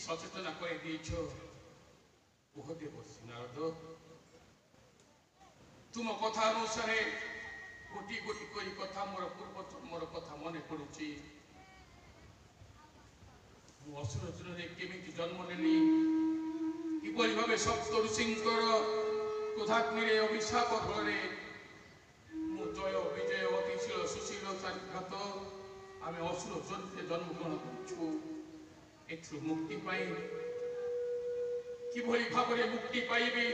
सचेतना कर नारद तुम कथा अनुसार गोटी गोटी कोई कथा मोर पूर्व मोर कथा मन पड़ुची असुर जन्म जन्म नेली किपरि भावे सप्त ऋषिंकर क्रोधाग्नि अभिशाप फल जय विजय अतिशील सुशील चारिघात आम असुर जन्म ग्रहण करूँ एथु मुक्ति पाई किभली भावरे मुक्ति पाइबी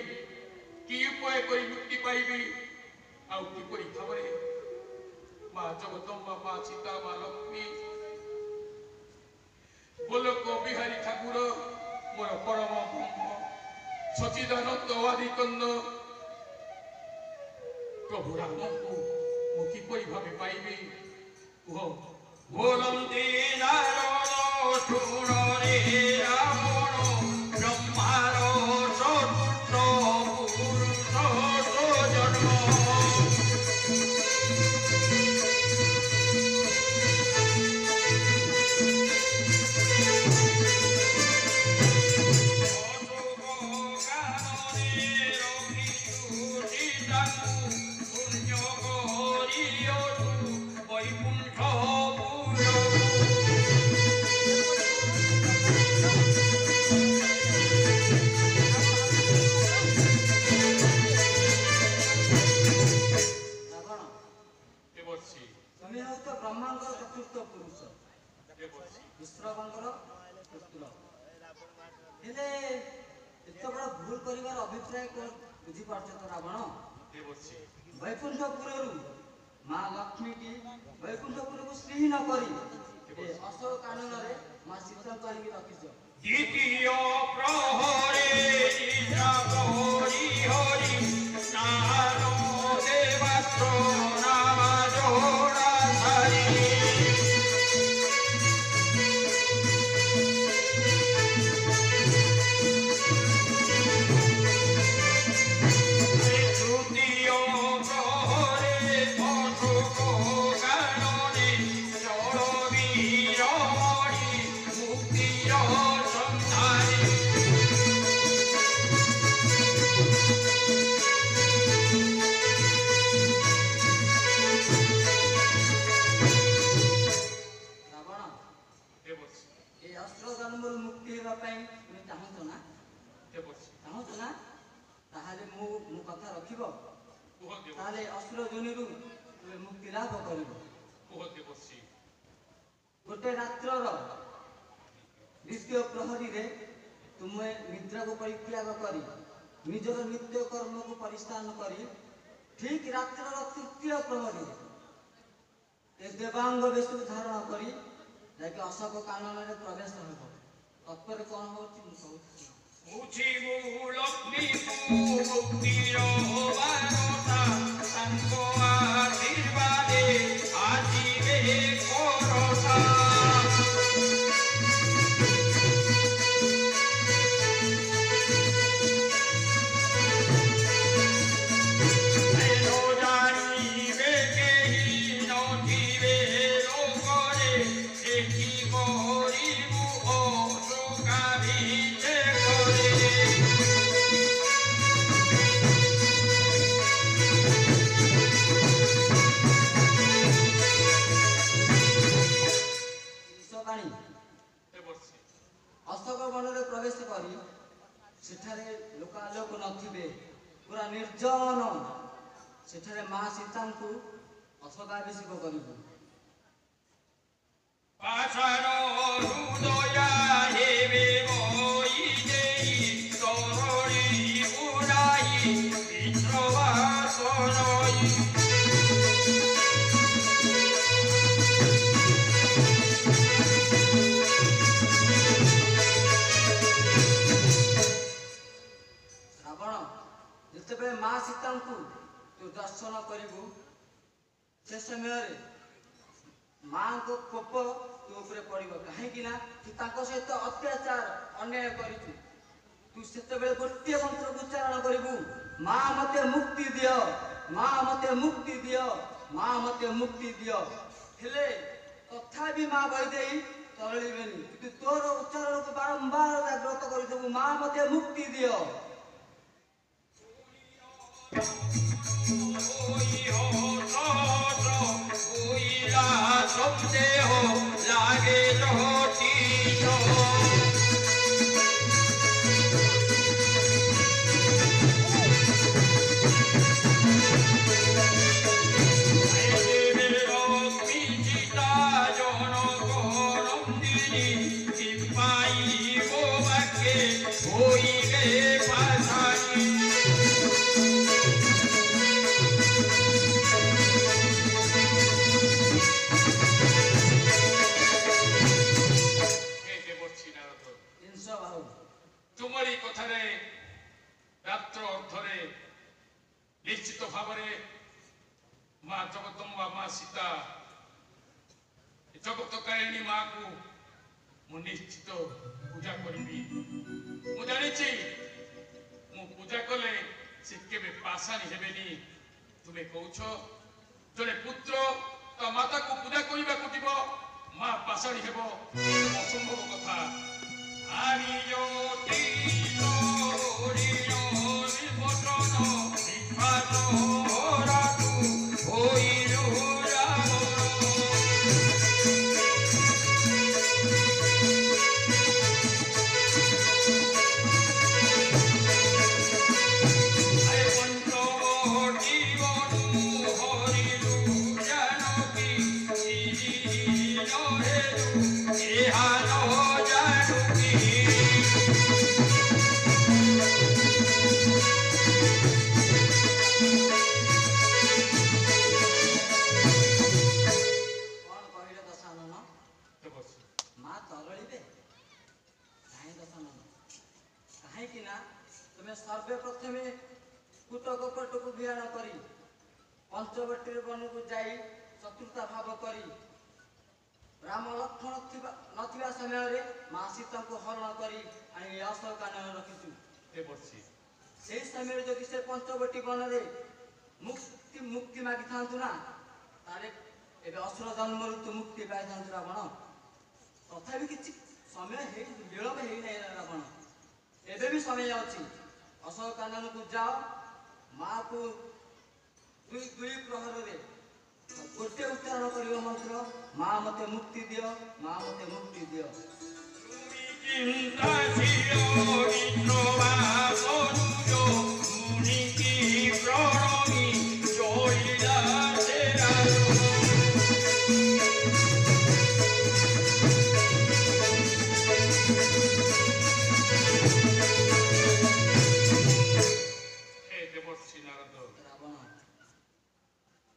कि उपाय करी मुक्ति पाइबी आउ किपरि भावरे मां जगदम्बा मां सीता मां लक्ष्मी गोलक बिहारी ठाकुर मोर परम ब्रह्म सचिदानंद आदिकंद प्रभु राम को मु किपरि भावे पाइबी कह बोलंती नारायण शुण रे रावण ब्रह्मार चतुर्थ पुरुष जन्म वैकुंठपुर मां लक्ष्मी की वैकुंठपुर को श्री न करी अशोक कानन रे मां सीता कहीं रखिछ द्वितीय प्रहरे निजा प्रहरी हरि नानो देवास्त्र नाम जोड़ा धरी मुक्ति लाभ कर गोटे रात्र द्वितीय प्रहरी रे तुम्हें निद्रा को परित्याग करी निजर नित्य कर्म को परिस्तान करी ठीक रात्र तृतीय प्रहरी देवांग वेश धारण करी जाके अशोक कानन रे प्रवेश हो तत्पर कौन हो लक्ष्मी मुक्तिर वारता संको आशीर्वादे आजीवे कोरता अशोक वन में प्रवेश करी सेठारे लोकालोक नथिबे पूरा निर्जन सेठारे मां सीता को अशोकाभिषेक करिबो पाछारो ସୀତାଙ୍କୁ ତୁ ଦର୍ଶନ କରିବୁ ସେ ସମୟରେ ମାଙ୍କ କୋପ ତୋ ଉପରେ ପଡ଼ିବ। କାହିଁକି ନା ତୁ ତାଙ୍କ ସହିତ ଅତ୍ୟାଚାର ଅନ୍ୟାୟ କରିଛୁ। ତୁ ସେତେବେଳେ ଗୋଟିଏ ମନ୍ତ୍ରକୁ ଉଚ୍ଚାରଣ କରିବୁ, ମା ମତେ ମୁକ୍ତି ଦିଅ, ମା ମତେ ମୁକ୍ତି ଦିଅ, ମା ମତେ ମୁକ୍ତି ଦିଅ। ହେଲେ ତଥାପି ମା ବୈଦେଇ ତରଳିବେନି। କିନ୍ତୁ ତୋର ଉଚ୍ଚାରଣକୁ ବାରମ୍ବାର ଜାଗ୍ରତ କରିଦେବୁ, ମା ମତେ ମୁକ୍ତି ଦିଅ। ତୁମରି କଥାରେ ରାତ୍ର ଅର୍ଥରେ ନିଶ୍ଚିତ ଭାବରେ ମା ଜଗଦମ୍ବା ମା ସୀତା ଜଗତକାରିଣୀ ମାକୁ ମୁଁ ନିଶ୍ଚିତ ପୂଜା କରିବି। ମୁଁ ଜାଣିଛି ମୁଁ ପୂଜା କଲେ ସେ କେବେ ପାଷାଣୀ ହେବେନି। ତୁମେ କହୁଛ ଜଣେ ପୁତ୍ର ତା ମାତାକୁ ପୂଜା କରିବାକୁ ଯିବ, ମା ପାଷାଣୀ ହେବ, ଅସମ୍ଭବ କଥା। କାହିଁକି ନା ତୁମେ ସର୍ବପ୍ରଥମେ କୂଟକପଟକୁ ବିହାନ କରି ପଞ୍ଚବଟୀର ବନକୁ ଯାଇ ଚତୁର୍ଥା ଭାବ କରି ରାମ ଲକ୍ଷ୍ମଣ ନଥିବା ସମୟରେ ମା ସୀତାଙ୍କୁ ହରଣ କରି ଆଣି ଅଶୋକାନନରେ ରଖିଛୁ। ସେହି ସମୟରେ ଯଦି ସେ ପଞ୍ଚବଟୀ ବନରେ ମୁକ୍ତି ମାଗିଥାନ୍ତୁ ନା, ତାହେଲେ ଏବେ ଅସୁର ଜନ୍ମରୁ ତୁ ମୁକ୍ତି ପାଇଥାନ୍ତୁ ରାବଣ। ତଥାପି କିଛି ସମୟ ବିଳମ୍ବ ହେଇନାହିଁ ରାବଣ, ଏବେ ବି ସମୟ ଅଛି। ଅଶୋକାନନକୁ ଯାଅ, ମାକୁ ଦୁଇ ପ୍ରହରରେ ଗୋଟେ ଉଚ୍ଚାରଣ କରିବ ମନ୍ତ୍ର, ମା ମତେ ମୁକ୍ତି ଦିଅ, ମା ମତେ ମୁକ୍ତି ଦିଅ।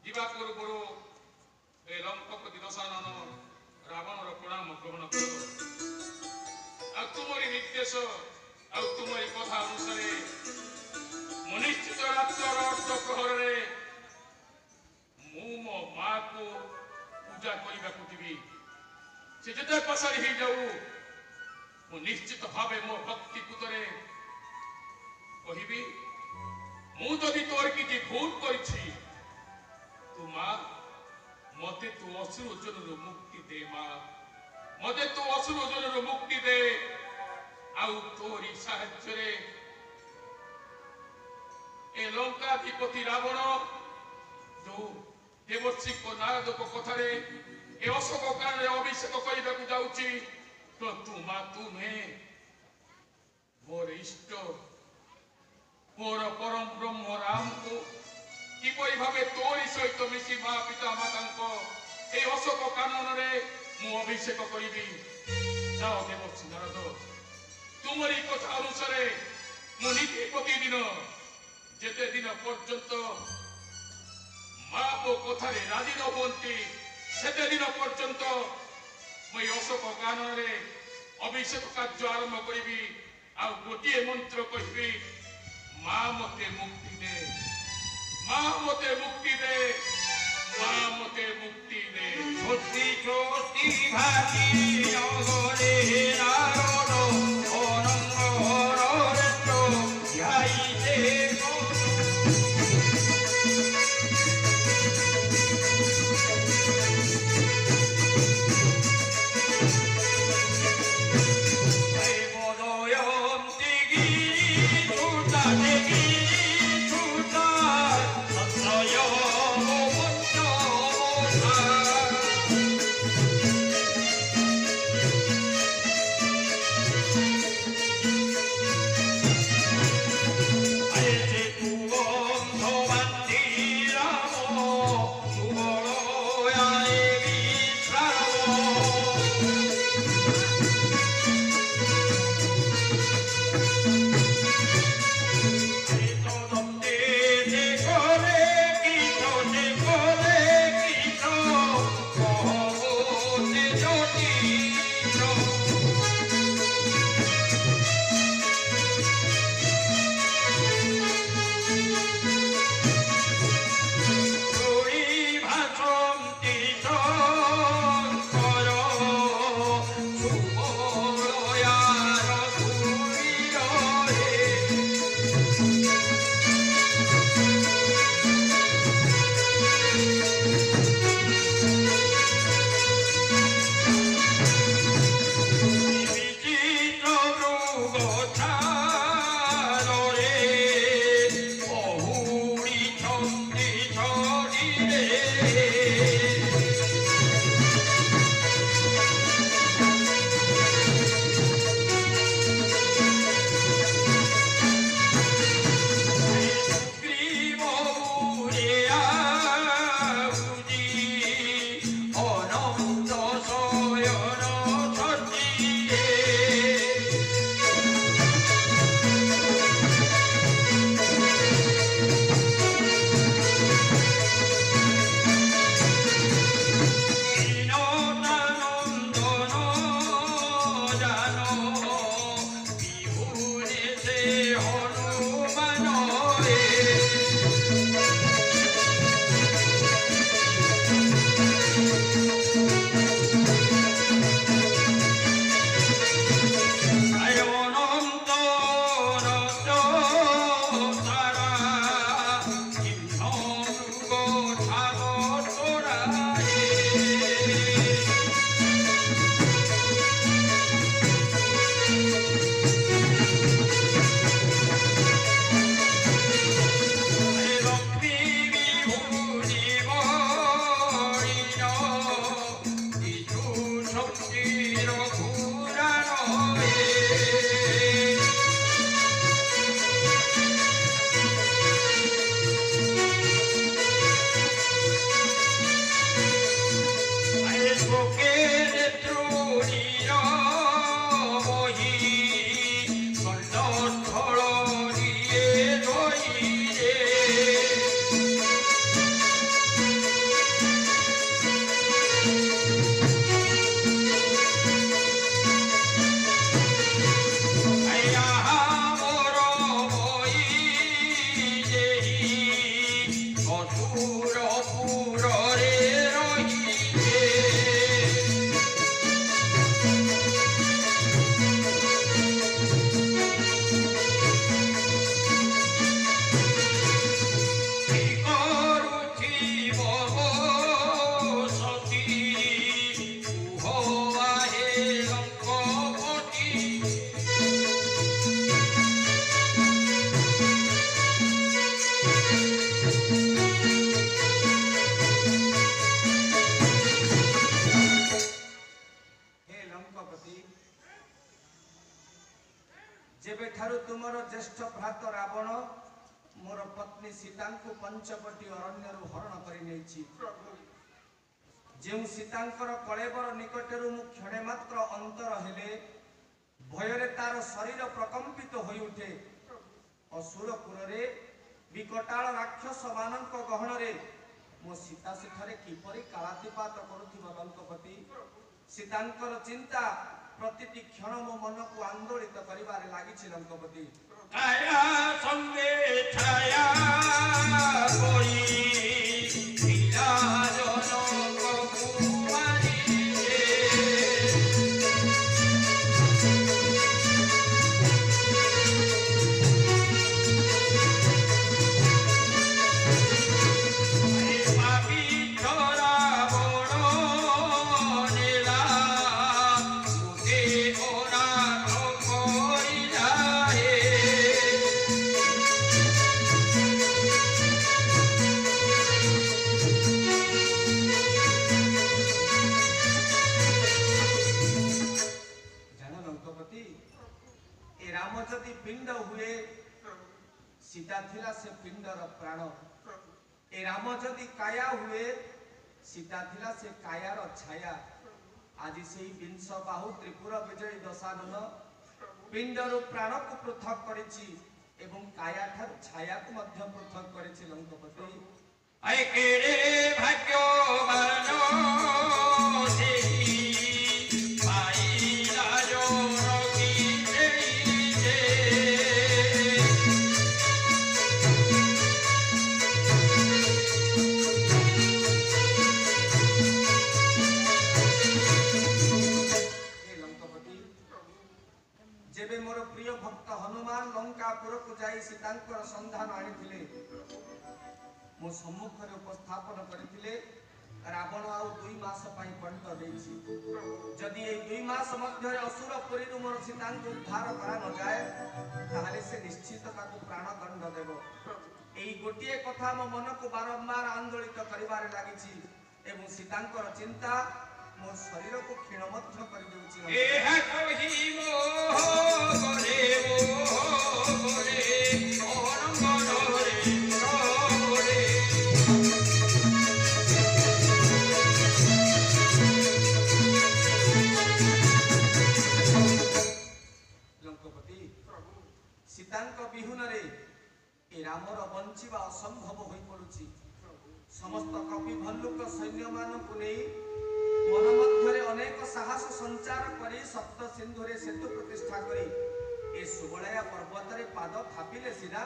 ଯିବା ପୂର୍ବରୁ ଏ ଲଙ୍କପତି ଦଶାନନ ରାବଣର ପ୍ରଣାମ ଗ୍ରହଣ କର। ଆଉ ତୁମରି ନିର୍ଦ୍ଦେଶ ଆଉ ତୁମରି କଥା ଅନୁସାରେ ମୁଁ ନିଶ୍ଚିତ ରାତ୍ରର ଅର୍ଥ ପ୍ରହରରେ ମୁଁ ମୋ ମାକୁ ପୂଜା କରିବାକୁ ଯିବି। ସେ ଯେତେ ପାଷାଣୀ ହେଇଯାଉ, ମୁଁ ନିଶ୍ଚିତ ଭାବେ ମୋ ଭକ୍ତି ପୂତରେ କହିବି, ମୁଁ ଯଦି ତୋର କିଛି ଭୁଲ କରିଛି, ତୁ ମା ମତେ ତୁ ଅସୁର ଜନରୁ ମୁକ୍ତି ଦେ। ମା ମତେ ତୁ ଅସୁର ଜନରୁ ମୁକ୍ତି ଦେ। ଆଉ ତୋରି ସାହାଯ୍ୟରେ ଏ ଲଙ୍କାଧିପତି ରାବଣ ଯୋଉ ଦେବର୍ଷିଙ୍କ ନାରଦଙ୍କ କଥାରେ ଏ ଅଶୋକ କାନରେ ଅଭିଷେକ କରିବାକୁ ଯାଉଛି, ତ ତୁ ମା ତୁ ନୁହେଁ, ମୋର ଇଷ୍ଟ ମୋର ପରମ ବ୍ରହ୍ମ ରାମକୁ କିପରି ଭାବେ ତୋରି ସହିତ ମିଶି ମା ପିତା ମାତାଙ୍କ এই অশোক কানନରେ ମୁଁ ଅଭିଷେକ କରିବି। ଯାଅ ଦେବର୍ଷି ନାରଦ, ତୁମରି କଥା ଅନୁସାରେ ମୁଁ ନୀତି ପ୍ରତିଦିନ ଯେତେ ଦିନ ପର୍ଯ୍ୟନ୍ତ ମା ମୋ କଥାରେ ରାଜି ନ ହୁଅନ୍ତି, ସେତେ ଦିନ ପର୍ଯ୍ୟନ୍ତ ମୁଁ এই ଅଶୋକ କାନନରେ ଅଭିଷେକ କାର୍ଯ୍ୟ ଆରମ୍ଭ କରିବି। ଆଉ ଗୋଟିଏ ମନ୍ତ୍ର କହିବି, ମା ମତେ ମୁକ୍ତି ଦେ। মা মতে মুক্তি দে, মা মতে মুক্তি দে। সত্যি সত্যি ভাতি নগরে নারদ অনঙ্গ হরেন্দ্র ধ্যাইতে तुमर ज्येष्ठ भ्रात रावण मोर पत्नी सीता को पंचवटी अरण्य हरण कर जो सीतांकर कलेबर निकटर मु क्षणे मात्र अंतर हेले भୟରେ तार शरीर प्रकंपित हो उठे। असुरपुर रे विकटाल राक्षस मानक गहन रे मो सीता सेठारे किपरि कालातिपात करुथिबा लंकपति सीतांकर चिंता ପ୍ରତିଟି କ୍ଷଣ ମୋ ମନକୁ ଆନ୍ଦୋଳିତ କରିବାରେ ଲାଗିଛି ଲଙ୍କପତି। କାୟା ସଙ୍ଗେ ଛାୟା କରି ପିଲା ଜନକକୁ ମାରିଲେ। ପାପୀ ଛରା ବଣ ନେଲା ମୁଦେ ଅନାଥ କରିଲାଏ। ଜାଣ ଲଙ୍କପତି, ଏ ରାମ ଯଦି ପିଣ୍ଡ ହୁଏ ସୀତା ଥିଲା ସେ ପିଣ୍ଡର ପ୍ରାଣ। ଏ ରାମ ଯଦି କାୟା ହୁଏ ସୀତା ଥିଲା ସେ କାୟାର ଛାୟା। ଆଜି ସେଇ ବିଂଶ ବାହୁ ତ୍ରିପୁର ବିଜୟୀ ଦଶାନନ ପିଣ୍ଡରୁ ପ୍ରାଣକୁ ପୃଥକ କରିଛି ଏବଂ କାୟା ଠାରୁ ଛାୟାକୁ ମଧ୍ୟ ପୃଥକ କରିଛି ଲଙ୍କପତି। ଆଏ କେଡ଼େ ଭାଗ୍ୟବାନ ସେହି ପାଇଲା ଜନକୀ ଦେଇଛେ। ହେ ଲଙ୍କପତି, ଯେବେ ମୋର ପ୍ରିୟ ଭକ୍ତ ହନୁମାନ ଲଙ୍କାପୁରକୁ ଯାଇ ସୀତାଙ୍କର ସନ୍ଧାନ ଆଣିଥିଲେ, ମୋ ସମ୍ମୁଖରେ ଉପସ୍ଥାପନ କରିଥିଲେ ରାବଣ ଆଉ 2 ମାସ ପାଇଁ ପଣ୍ଡ ଦେଇଛି। ଯଦି ଏଇ 2 ମାସ ମଧ୍ୟରେ ଅସୁରପୁରୀରୁ ମୋର ସୀତାଙ୍କୁ ଉଦ୍ଧାର କରା ନଯାଏ ତାହେଲେ ସେ ନିଶ୍ଚିତ ତାକୁ ପ୍ରାଣଦଣ୍ଡ ଦେବ। ଏଇ ଗୋଟିଏ କଥା ମୋ ମନକୁ ବାରମ୍ବାର ଆନ୍ଦୋଳିତ କରିବାରେ ଲାଗିଛି ଏବଂ ସୀତାଙ୍କର ଚିନ୍ତା ମୋ ଶରୀରକୁ କ୍ଷୀଣ ମଧ୍ୟ କରିଦେଉଛି। ଏହା କହି ମୋ ଗରେ ଅରଙ୍ଗନରେ ରହରେ। ଲଙ୍କପତି, ସୀତାଙ୍କ ବିହୁନରେ ଏ ରାମର ବଞ୍ଚିବା ଅସମ୍ଭବ ହୋଇପଡୁଛି। ସମସ୍ତ କପି ଭଲ୍ଲୁକ ସୈନ୍ୟମାନଙ୍କୁ ନେଇ ମନ ମଧ୍ୟରେ ଅନେକ ସାହସ ସଞ୍ଚାର କରି ସପ୍ତ ସିନ୍ଧୁରେ ସେତୁ ପ୍ରତିଷ୍ଠା କରି ଏ ସୁବଳୟା ପର୍ବତରେ ପାଦ ଥାପିଲେ ସିନା,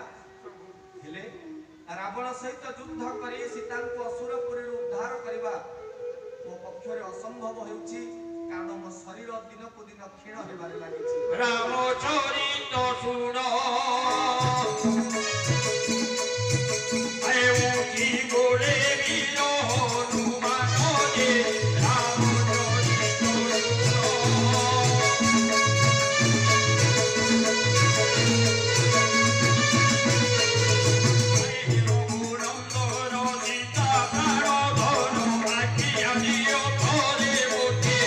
ହେଲେ ରାବଣ ସହିତ ଯୁଦ୍ଧ କରି ସୀତାଙ୍କୁ ଅସୁରପୁରୀରୁ ଉଦ୍ଧାର କରିବା ମୋ ପକ୍ଷରେ ଅସମ୍ଭବ ହେଉଛି, କାରଣ ମୋ ଶରୀର ଦିନକୁ ଦିନ କ୍ଷୀଣ ହେବାରେ ଲାଗିଛି। ରାମଚରିତ ଶୁଣ କି ଗୋରେ ବୀର ହନୁମାନ ଯେ। ରାମଚରିତ ରଘୁନନ୍ଦନ ସୀତା ପ୍ରାଣ ଧନ ଆଖି ଆଦିଅ ଥରେ ଗୋଟିଏ।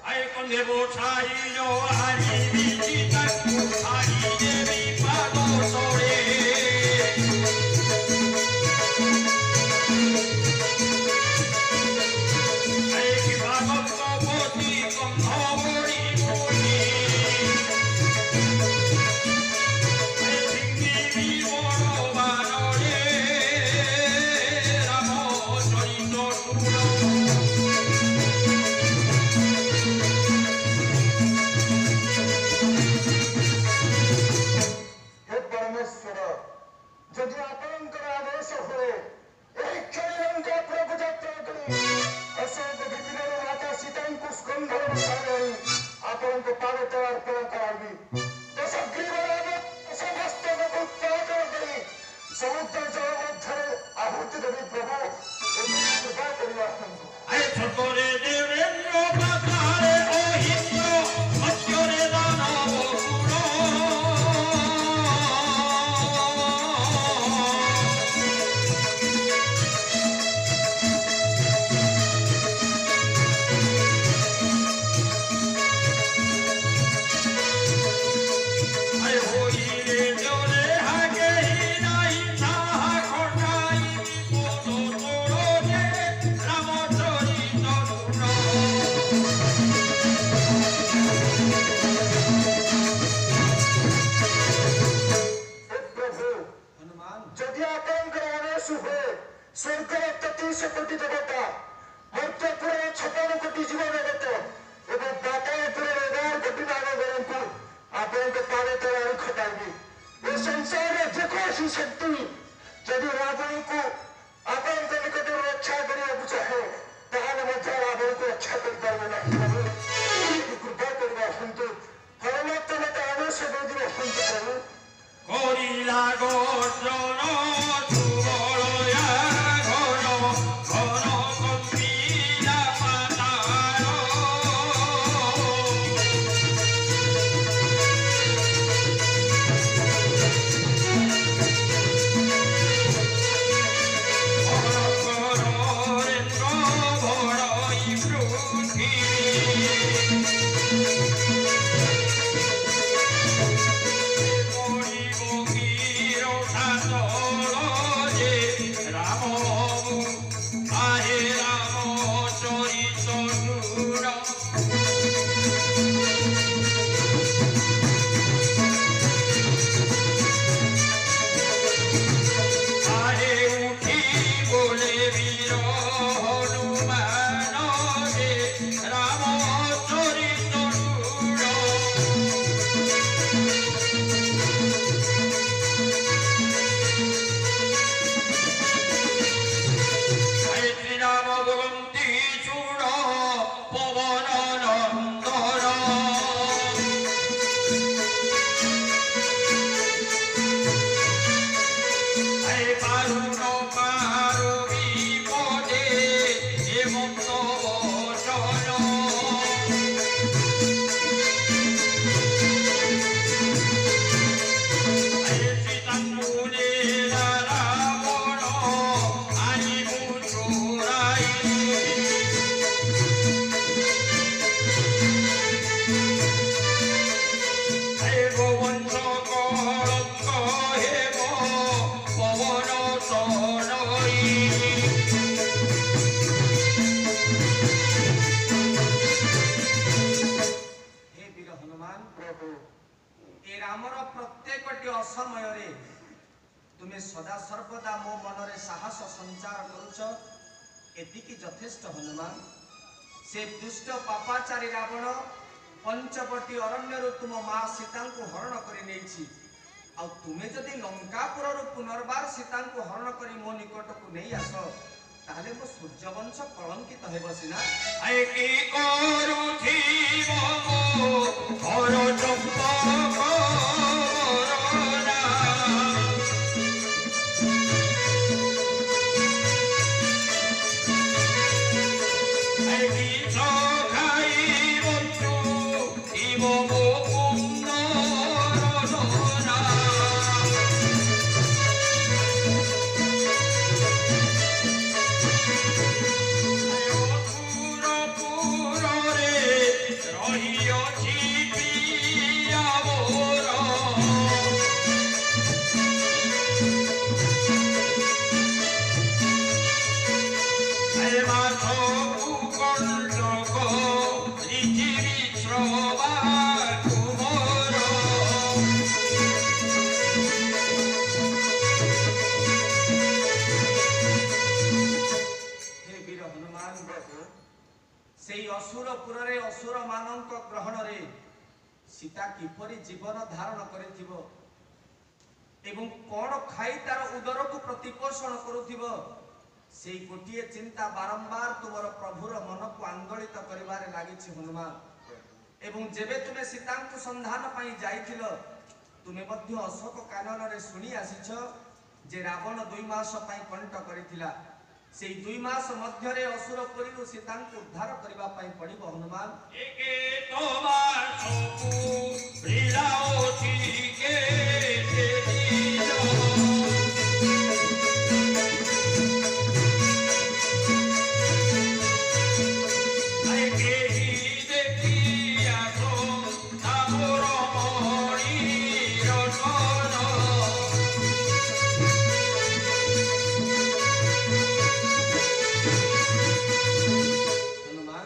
Ai con devo sai yo hari mi ta hari de mi pa ଯଦି ଆପଣଙ୍କର ଆଦେଶ ହୁଏ ଏହି କ୍ଷଣି ଲଙ୍କାପୁରକୁ ଯାତ୍ରା କରି ଅଶୋକ ବିପିନର ମାତା ସୀତାଙ୍କୁ ସ୍କନ୍ଧରେ ବସାଇ ଆପଣଙ୍କ ପାଦ ତଳେ ଅର୍ପଣ କରାଇବି। ଦଶଗ୍ରୀବର ସମସ୍ତଙ୍କୁ ଉତ୍ପାଦନ କରି ସମୁଦ୍ର ଜଳ ମଧ୍ୟରେ ଆହୁତି ଦେବି। ପ୍ରଭୁ କୃପା କରିବା ଆପଣଙ୍କୁ। ଛୋଟରେ ଦେବେନ୍ଦ୍ର ପାଖରେ ଅହିନ୍ଦ୍ର ସତ୍ୟରେ ଦାନବ ଗୁଣ ହୋଇରେ ଜଳେ ହାಗೆ নাই তাহা ঘটাই বিপদ তোড়ে রামচরিত গুণ ପ୍ରଭୁ ହନୁମାନ ଯଦି ଆପଣଙ୍କର ଆଦେଶ ହୁଏ ସ୍ୱର୍ଗର 33 କୋଟି ଦେବତା ମର୍ତ୍ତ୍ୟପୁରର 56 କୋଟି ଜୀବ ଜଗତ ଏବଂ ପାତାଳପୁରର 11 କୋଟି ନାଗମାନଙ୍କୁ ଆପଣଙ୍କ ପାଦ ତଳେ ଆଣି ଖଟାଇବି। ଏ ସଂସାରରେ ଯେକୌଣସି ଶକ୍ତି ଯଦି ରାବଣକୁ ଆପଣଙ୍କ ନିକଟରୁ ରକ୍ଷା କରିବାକୁ ଚାହେଁ ତାହେଲେ ମଧ୍ୟ ରାବଣକୁ ରକ୍ଷା କରିପାରିବେ ନାହିଁ। ପ୍ରଭୁ କୃପା କରିବା ଆସନ୍ତୁ। ପରମାତ୍ମା ମତେ ଆଦେଶ ଦେଇଦିବ ଆସନ୍ତୁ। ପ୍ରଭୁ করিলা গর্জন সুবলয়া ঘন ঘন কম্পিলা পাতার অনকরেন্দ্র ভরই পৃথিবী ହେ ବୀର ହନୁମାନ ପ୍ରଭୁ ଏ ରାମର ପ୍ରତ୍ୟେକଟି ଅସମୟରେ ତୁମେ ସଦା ସର୍ବଦା ମୋ ମନରେ ସାହସ ସଞ୍ଚାର କରୁଛ। ଏତିକି ଯଥେଷ୍ଟ ହନୁମାନ। ସେ ଦୁଷ୍ଟ ପାପାଚାରୀ ରାବଣ ପଞ୍ଚବଟୀ ଅରଣ୍ୟରୁ ତୁମ ମା ସୀତାଙ୍କୁ ହରଣ କରି ନେଇଛି। ଆଉ ତୁମେ ଯଦି ଲଙ୍କାପୁରରୁ ପୁନର୍ବାର ସୀତାଙ୍କୁ ହରଣ କରି ମୋ ନିକଟକୁ ନେଇ ଆସ ତାହେଲେ ମୋ ସୂର୍ଯ୍ୟବଂଶ କଳଙ୍କିତ ହେବ ସିନା। কি করুথিব হর চম্পক বরদা খাই বন্ধু ইব মুকুন্দ রসনা পুরপুরে রহিয়াছি পিয়া মোর মাছ কুকণ্ঠক পৃথিবী শ্রবা কুমর ହେ ବୀର ହନୁମାନ ପ୍ରଭୁ ସେଇ ଅସୁରପୁରରେ ଅସୁରମାନଙ୍କ ଗ୍ରହଣରେ ସୀତା କିପରି ଜୀବନ ଧାରଣ କରିଥିବ ଏବଂ କଣ ଖାଇ ତାର ଉଦରକୁ ପ୍ରତିପୋଷଣ କରୁଥିବ ସେଇ ଗୋଟିଏ ଚିନ୍ତା ବାରମ୍ବାର ତୁମର ପ୍ରଭୁର ମନକୁ ଆନ୍ଦୋଳିତ କରିବାରେ ଲାଗିଛି ହନୁମାନ। ଏବଂ ଯେବେ ତୁମେ ସୀତାଙ୍କୁ ସନ୍ଧାନ ପାଇଁ ଯାଇଥିଲ ତୁମେ ମଧ୍ୟ ଅଶୋକ କାନନରେ ଶୁଣି ଆସିଛ ଯେ ରାବଣ 2 ମାସ ପାଇଁ କଣ୍ଟ କରିଥିଲା। ସେଇ 2 ମାସ ମଧ୍ୟରେ ଅସୁରପୁରୀରୁ ସୀତାଙ୍କୁ ଉଦ୍ଧାର କରିବା ପାଇଁ ପଡ଼ିବ ହନୁମାନ। ଏକେ তোমার সপু লীলাওটি কে দিল আইকে দেখিয়া তো তামর মণির ধন ହନୁମାନ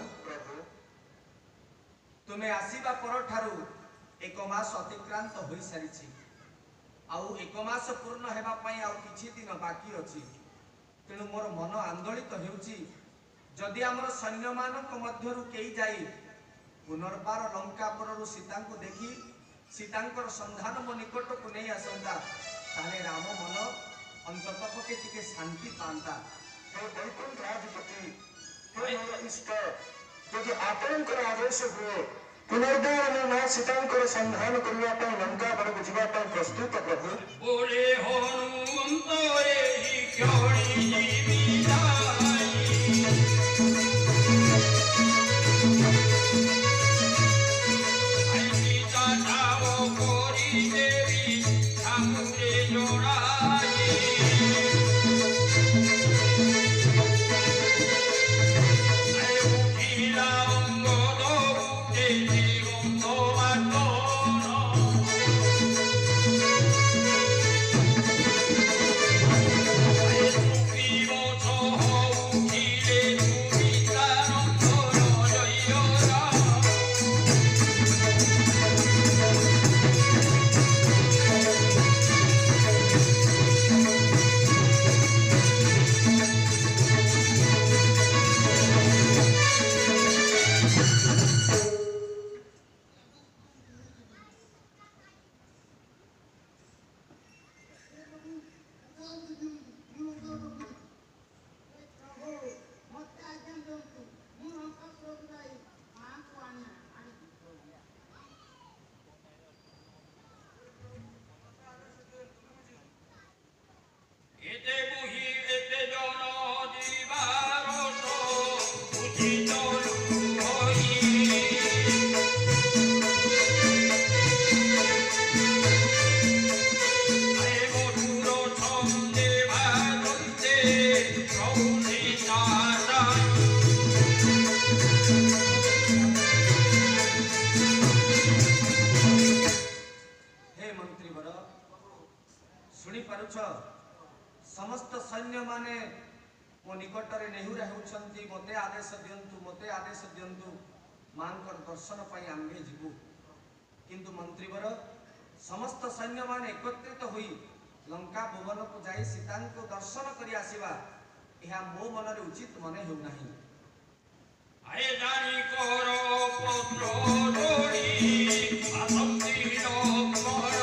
ତୁମେ ଆସିବା ପରଠାରୁ 1 ମାସ ଅତିକ୍ରାନ୍ତ ହୋଇସାରିଛି। ଆଉ 1 ମାସ ପୂର୍ଣ୍ଣ ହେବା ପାଇଁ ଆଉ କିଛି ଦିନ ବାକି ଅଛି। ତେଣୁ ମୋର ମନ ଆନ୍ଦୋଳିତ ହେଉଛି ଯଦି ଆମର ସୈନ୍ୟମାନଙ୍କ ମଧ୍ୟରୁ କେହି ଯାଇ ପୁନର୍ବାର ଲଙ୍କାପୁରରୁ ସୀତାଙ୍କୁ ଦେଖି ସୀତାଙ୍କର ସନ୍ଧାନ ମୋ ନିକଟକୁ ନେଇ ଆସନ୍ତା ତାହେଲେ ରାମ ମନ ଅନ୍ତତଃ ପକ୍ଷେ ଟିକେ ଶାନ୍ତି ପାଆନ୍ତା। हे वैकुंठ राजपति, हे मोर इष्ट, ଯଦି ଆପଣଙ୍କର ଆଦେଶ ହୁଏ ପୁନର୍ବାର ମୁଁ ମା ସୀତାଙ୍କର ସନ୍ଧାନ କରିବା ପାଇଁ ଲଙ୍କା ବନକୁ ଯିବା ପାଇଁ ପ୍ରସ୍ତୁତ ପ୍ରଭୁ। ওরে হনুমন্ত এই ক্ষণি জীবিতাই আই সীতা যাও করি দেবী ঠাকুরে জোড়াই আই উঠিলা অঙ্গ দৌড়ে জীবন্ত মাতন এতে বুহি এতে জন জীবার উচিত হই আয়ে মধুর ছন্দে ভাজন্তে সৌধি চাতাই हे ମନ୍ତ୍ରୀବର ଶୁଣିପାରୁଛ ସମସ୍ତ ସୈନ୍ୟ ମାନେ ମୋ ନିକଟରେ ନେହୁରା ହେଉଛନ୍ତି ମୋତେ ଆଦେଶ ଦିଅନ୍ତୁ ମାଙ୍କର ଦର୍ଶନ ପାଇଁ ଆମ୍ଭେ ଯିବୁ। କିନ୍ତୁ ମନ୍ତ୍ରୀବର ସମସ୍ତ ସୈନ୍ୟମାନେ ଏକତ୍ରିତ ହୋଇ ଲଙ୍କା ଭୁବନକୁ ଯାଇ ସୀତାଙ୍କୁ ଦର୍ଶନ କରି ଆସିବା ଏହା ମୋ ମନରେ ଉଚିତ ମନେ ହେଉନାହିଁ। আয়ে জানি কর পত্র ধরি আসক্তি লক্ষণ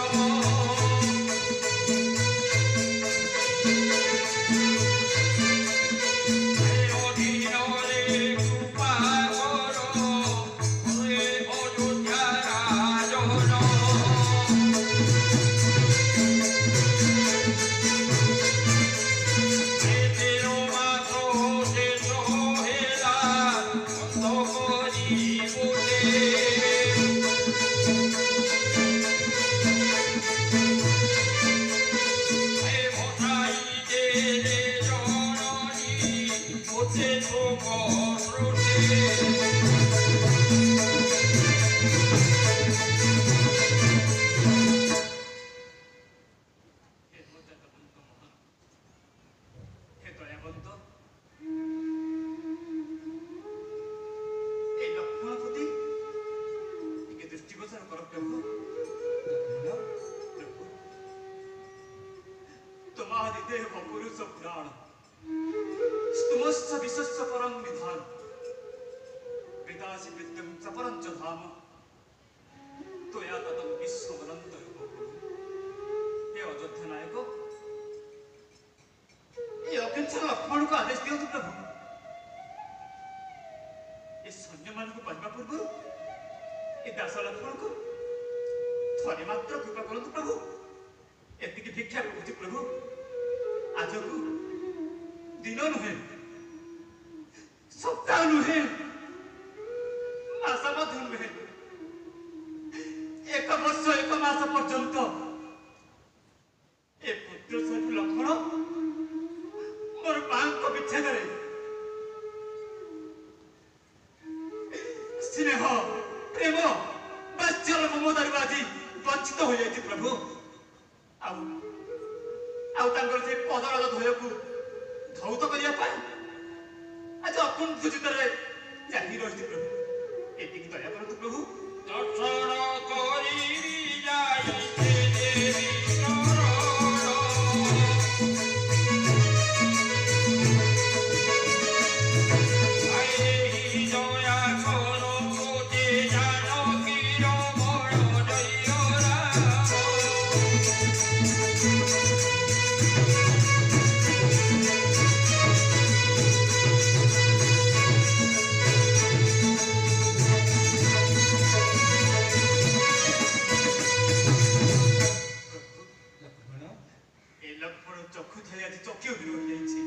অধীনরে কৃপা কর ওরে অযোধ্যা রাজন তেরো মাস শেষ হেলা অন্ত করি বটে ভসাই দে জননী হতে শোক স্রোতে হে দয়াবন্ত এই লক্ষ্মণ প্রতি ଟିକେ ଦୃଷ୍ଟିଗୋଚର କର ପ୍ରଭୁ। ପ୍ରଭୁ ତୁମାଦି ଦେହ ପୁରୁଷ ପୁରାଣ ସ୍ତୁମସ୍ୟ ବିଶ୍ୱସ୍ୟ ପରଂ ବିଧାନ ପିତାସି ବିଦ୍ୟଂ ଚପରଞ୍ଚ ଧାମ ତ୍ୱୟା ତତଂ ବିଶ୍ୱମନନ୍ତ ହେବ ପ୍ରଭୁ। ହେ ଅଯୋଧ୍ୟା ନାୟକ ଏ ଅକିଞ୍ଚନ ଲକ୍ଷ୍ମଣଙ୍କୁ ଆଦେଶ ଦିଅନ୍ତୁ ପ୍ରଭୁ। ଏ ସୈନ୍ୟମାନଙ୍କୁ କହିବା ପୂର୍ବରୁ ଏ ଦାସ ଲକ୍ଷ୍ମଣଙ୍କୁ ଥରେ ମାତ୍ର କୃପା କରନ୍ତୁ ପ୍ରଭୁ। ଏତିକି ଭିକ୍ଷା କରୁଛି ପ୍ରଭୁ। ଆଜକୁ ଦିନ ନୁହେଁ, ସପ୍ତାହ ନୁହେଁ, ମାସ ମଧ୍ୟ ନୁହେଁ, 1 ବର୍ଷ 1 ମାସ ପର୍ଯ୍ୟନ୍ତ ଏ ପୁତ୍ର ସହିତ ଲକ୍ଷ୍ମଣ ମୋର ମାଙ୍କ ବିଚ୍ଛେଦରେ ସ୍ନେହ, ପ୍ରେମ, ବାତ୍ସଲ୍ୟ ମମତାରୁ ଆଜି ବଞ୍ଚିତ ହୋଇଯାଇଛି ପ୍ରଭୁ। ଆଉ ତାଙ୍କର ସେ ପଦରାଜ ଧୈର୍ଯ୍ୟକୁ ଧୌତ କରିବା ପାଇଁ ଆଜି ଅକୁଣ୍ଠ ଚିତ୍ତରେ ଚାହିଁ ରହିଛି ପ୍ରଭୁ। ଏତିକି ଦୟା କରନ୍ତୁ ପ୍ରଭୁ। ଦର୍ଶନ କରିବି ଯାଇଛେ ଦେବୀ ଶରଣ। ଆଇହି ଦୟା କର ମୋତେ ଜାନକୀର ବଳ ଜୟ ରାମ। ଲକ୍ଷ୍ମଣ, ଏ ଲକ୍ଷ୍ମଣ ଚକ୍ଷୁ ଥାଇ ଆଜି ଚକ୍ଷୁ ଦୂର ହୋଇଯାଇଛି।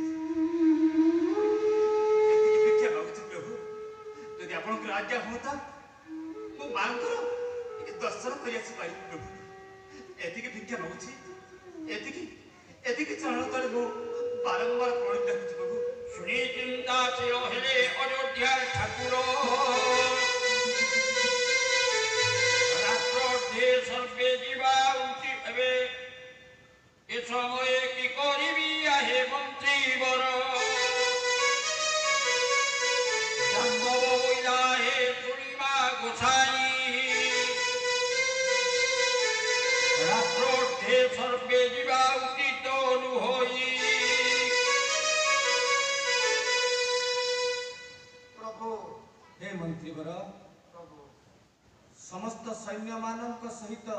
ଏତିକି ଭିକ୍ଷା ମାଗୁଛି ପ୍ରଭୁ। ଯଦି ଆପଣଙ୍କର ଆଜ୍ଞା ହୁଅନ୍ତା ମୋ ମାଙ୍କର ଟିକେ ଦର୍ଶନ କରି ଆସିପାରିବି ପ୍ରଭୁ। ଏତିକି ଭିକ୍ଷା ମାଗୁଛି। ଏତିକି ଚରଣ ତଳେ ମୁଁ ବାରମ୍ବାର ପ୍ରଣୀତ ଡାକୁଛି ପ୍ରଭୁ। ଶୁଣି ଚିନ୍ତାଶୀଳ ହେଲେ ଅଯୋଧ୍ୟାର ଠାକୁର। ରାଷ୍ଟ୍ରଟେ ସର୍ବେ ଯିବା ଉଚିତ ହେବେ। ଏ ସମয়ে কি କରିବି ଆହେ ମନ୍ତ୍ରୀବର। ଯାଦବ ବଇଲା হে চুরিমা গোসাই। রাষ্ট্রটে সর্বে ଯିବା উচিত নুহই। ପ୍ରଭୁ ହେ ମନ୍ତ୍ରୀବର, ପ୍ରଭୁ ସମସ୍ତ ସୈନ୍ୟମାନଙ୍କ ସହିତ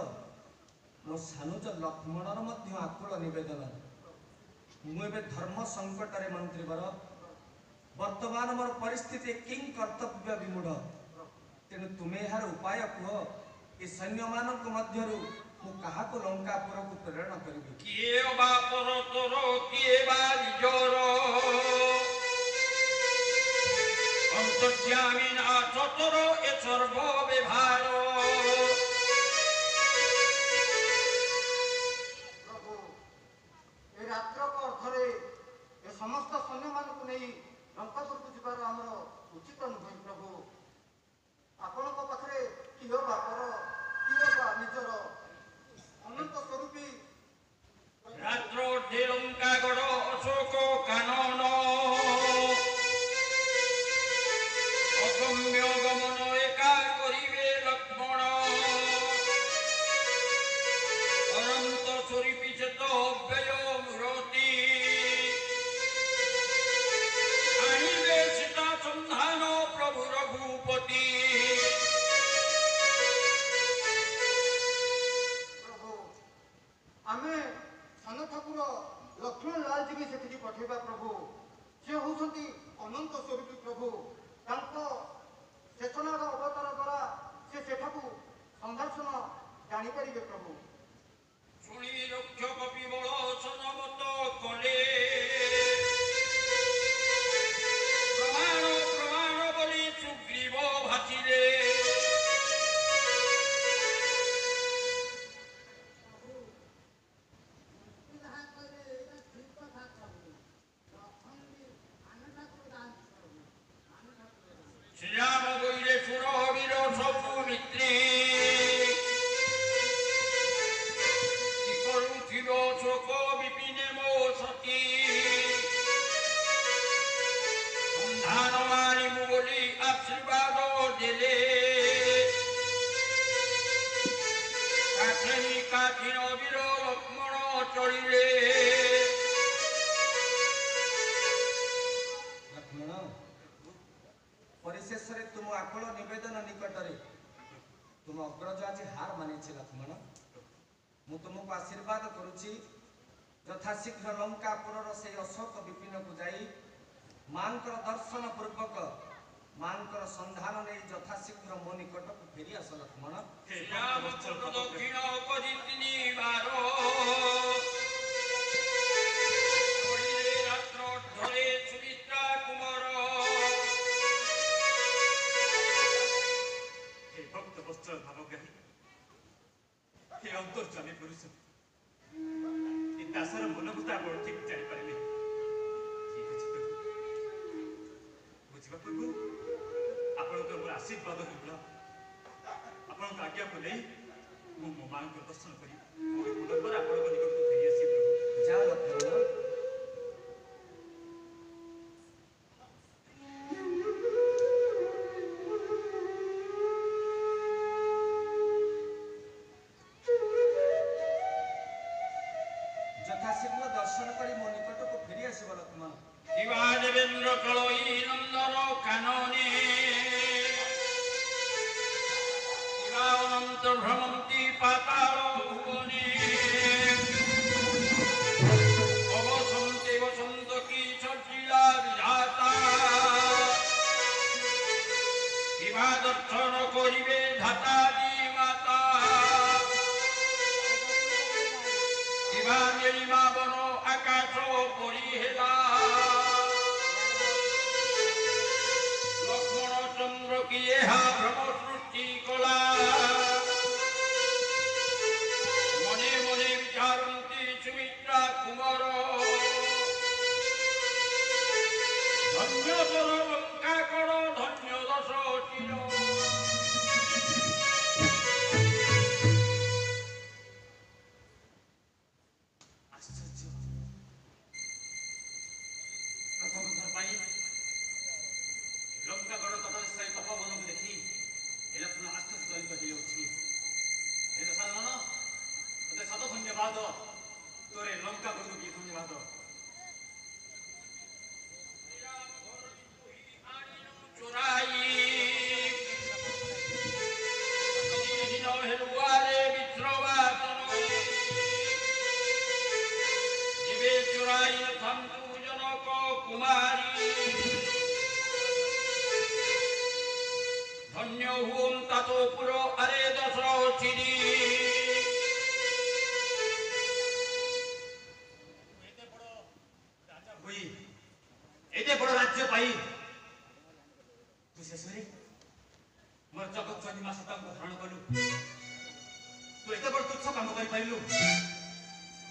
ମୋ ସାନୁଜ ଲକ୍ଷ୍ମଣର ମଧ୍ୟ ଆକୁଳ ନିବେଦନ। ମୁଁ ଏବେ ଧର୍ମ ସଙ୍କଟରେ ମନ୍ତ୍ରୀବର। ବର୍ତ୍ତମାନ ମୋର ପରିସ୍ଥିତି କିଂ କର୍ତ୍ତବ୍ୟ ବିମୂଢ଼। ତେଣୁ ତୁମେ ଏହାର ଉପାୟ କୁହ। ଏ ସୈନ୍ୟମାନଙ୍କ ମଧ୍ୟରୁ ମୁଁ କାହାକୁ ଲଙ୍କାପୁରକୁ ପ୍ରେରଣ କରିବି? କିଏ ବା ପରତର କିଏ ବା ନିଜର। ଅନ୍ତର୍ଯ୍ୟାମୀ ନାଥତର ଏ ସର୍ବ ବ୍ୟବହାର। ପ୍ରଭୁ ଏ ରାତ୍ରକ ଅର୍ଥରେ ଏ ସମସ୍ତ ସୈନ୍ୟମାନଙ୍କୁ ନେଇ ଲଙ୍କାପୁରକୁ ଯିବାର ଆମର ଉଚିତ ନୁହେଁ ପ୍ରଭୁ। ଆପଣଙ୍କ ପାଖରେ କିଏ ବା ପର, କିଏ ବା ନିଜର ଅନନ୍ତ ସ୍ୱରୂପୀ ରାତ୍ର ଲଙ୍କାଗଡ଼ ଅଶୋକ କାନନ। ଅଗମ୍ୟ ଗମନ ଏକା କରିବେ ଲକ୍ଷ୍ମଣ। ଅନନ୍ତ ସ୍ୱରୂପୀ ଚେତ ଅବ୍ୟୟ ମୂରତି। ଆଣିବେ ସୀତା ସନ୍ଧାନ ପ୍ରଭୁ ରଘୁପତି। ପ୍ରଭୁ ଆମେ ସାନ ଠାକୁର ଲକ୍ଷ୍ମଣ ଲାଲଜୀ ବି ସେଠିକି ପଠେଇବା ପ୍ରଭୁ। ସେ ହେଉଛନ୍ତି ଅନନ୍ତ ସ୍ୱରୂପୀ ପ୍ରଭୁ। ତାଙ୍କ ଶେଷନାଗ ଅବତାର ଦ୍ୱାରା ସେ ସେଠାକୁ ସଂଦର୍ଶନ ଜାଣିପାରିବେ ପ୍ରଭୁ। ଶୁଣି ରକ୍ଷକ ବିବଳ ସନମତ କଲେ। ପ୍ରମାଣ ବୋଲି ସୁଗ୍ରୀବ ଭାସିଲେ। ଶ୍ରୀରାମ ବୋଇଲେ ଶୁଣ ବୀର ସବୁ ମିତ୍ରୀ। କି କରୁଥିବ ଶୋକ ବିପିନେ ମୋ ସତୀ। ସନ୍ଧାନ ଆଣିବୁ ବୋଲି ଆଶୀର୍ବାଦ ଦେଲେ। କାଠେଣି କାଠିନ ବୀର ଲକ୍ଷ୍ମଣ ଚଳିଲେ। ଲକ୍ଷ୍ମଣ, ପରିଶେଷରେ ତୁମ ଆକୁଳ ନିବେଦନ ନିକଟରେ ତୁମ ଅଗ୍ରଜ ଆଜି ହାର ମାନିଛି ଲକ୍ଷ୍ମଣ। ମୁଁ ତୁମକୁ ଆଶୀର୍ବାଦ କରୁଛି ଯଥାଶୀଘ୍ର ଲଙ୍କାପୁରର ସେହି ଅଶୋକ ବିପିନକୁ ଯାଇ ମାଙ୍କର ଦର୍ଶନ ପୂର୍ବକ ମାଙ୍କର ସନ୍ଧାନ ନେଇ ଯଥାଶୀଘ୍ର ମୋ ନିକଟକୁ ଫେରି ଆସ ଲକ୍ଷ୍ମଣ। ଦକ୍ଷିଣ କରିତିନି ବାର ରାତ୍ର ଧରେ ସୁମିତ୍ରା କୁମାର हे भक्त वस्त्र भावग्राही हे अंतर्जामी पुरुष ए दासर मनକୁ ତା ଆପଣ ଠିକ ଜାଣିପାରିଲେ। ଠିକ ଅଛି ପ୍ରଭୁ, ବୁଝିବା ପୂର୍ବରୁ ଆପଣଙ୍କ ମୋର ଆଶୀର୍ବାଦ ମିଳିଲା। ଆପଣଙ୍କ ଆଜ୍ଞାକୁ ନେଇ ମୁଁ ମୋ ମାଙ୍କ ଦର୍ଶନ କରି ପୁନର୍ବାର ଆପଣଙ୍କ ନିକଟକୁ ଫେରି ଆସିବି ପ୍ରଭୁ। ଯାଅ ଲକ୍ଷ୍ମଣ। ଯଥାଶୀଘ୍ର ଦର୍ଶନ କରି ମୋ ନିକଟକୁ ଫେରି ଆସିବ ଲକ୍ଷ୍ମଣ। ଶିବା ଦେବେନ୍ଦ୍ର କଳଇ ନନ୍ଦନ କାନନେ ଶିବା ଅନନ୍ତ ভ্রমন্তি পাতাল ভুবনে অবসন্তে বসন্ত কি সজ্জিলা বিধাতা শিবা দর্শন করিবে ধাতাদি মাতা শিবা নীলিমা বন আকাশ পরিহেলা লক্ষ্মণ চন্দ্র কি এহা ভ্রম সৃষ্টি কলা মনে মনে বিচারন্তি সুমিত্রা কুমার ধন্য তর লঙ্কা কর ধন্য দশ চির ଆଶ୍ଚର୍ଯ୍ୟ। ପ୍ରଥମଥର ପାଇଁ ଲଙ୍କାଗଡ଼ ତଟସ୍ଥାୟୀ ତପବନକୁ ଦେଖି ଏ ଲକ୍ଷ୍ମଣ ଆଶ୍ଚର୍ଯ୍ୟଜନିତ ହେଇଯାଉଛି। ହେ ଦଶାନନ, ତୋତେ ଶତ ଧନ୍ୟବାଦ। ତୋରେ ଲଙ୍କାଗଡ଼କୁ ବି ଧନ୍ୟବାଦ। চোরাই দিন হেলুয়ারে বিদ্রোবাতন জীবে চোরাই থান্তু জনক কুমারী ধন্য হুম তাত পুর আরে দশ চিরি ହୋଇ ଏତେ ବଡ଼ ରାଜ୍ୟ ପାଇ ତୁ ଶେଷରେ ମୋର ଜଗତଜନୀ ମା ସୀତାଙ୍କୁ ହରଣ କଲୁ। ତୁ ଏତେ ବଡ଼ ତୁଚ୍ଛ କାମ କରିପାରିଲୁ,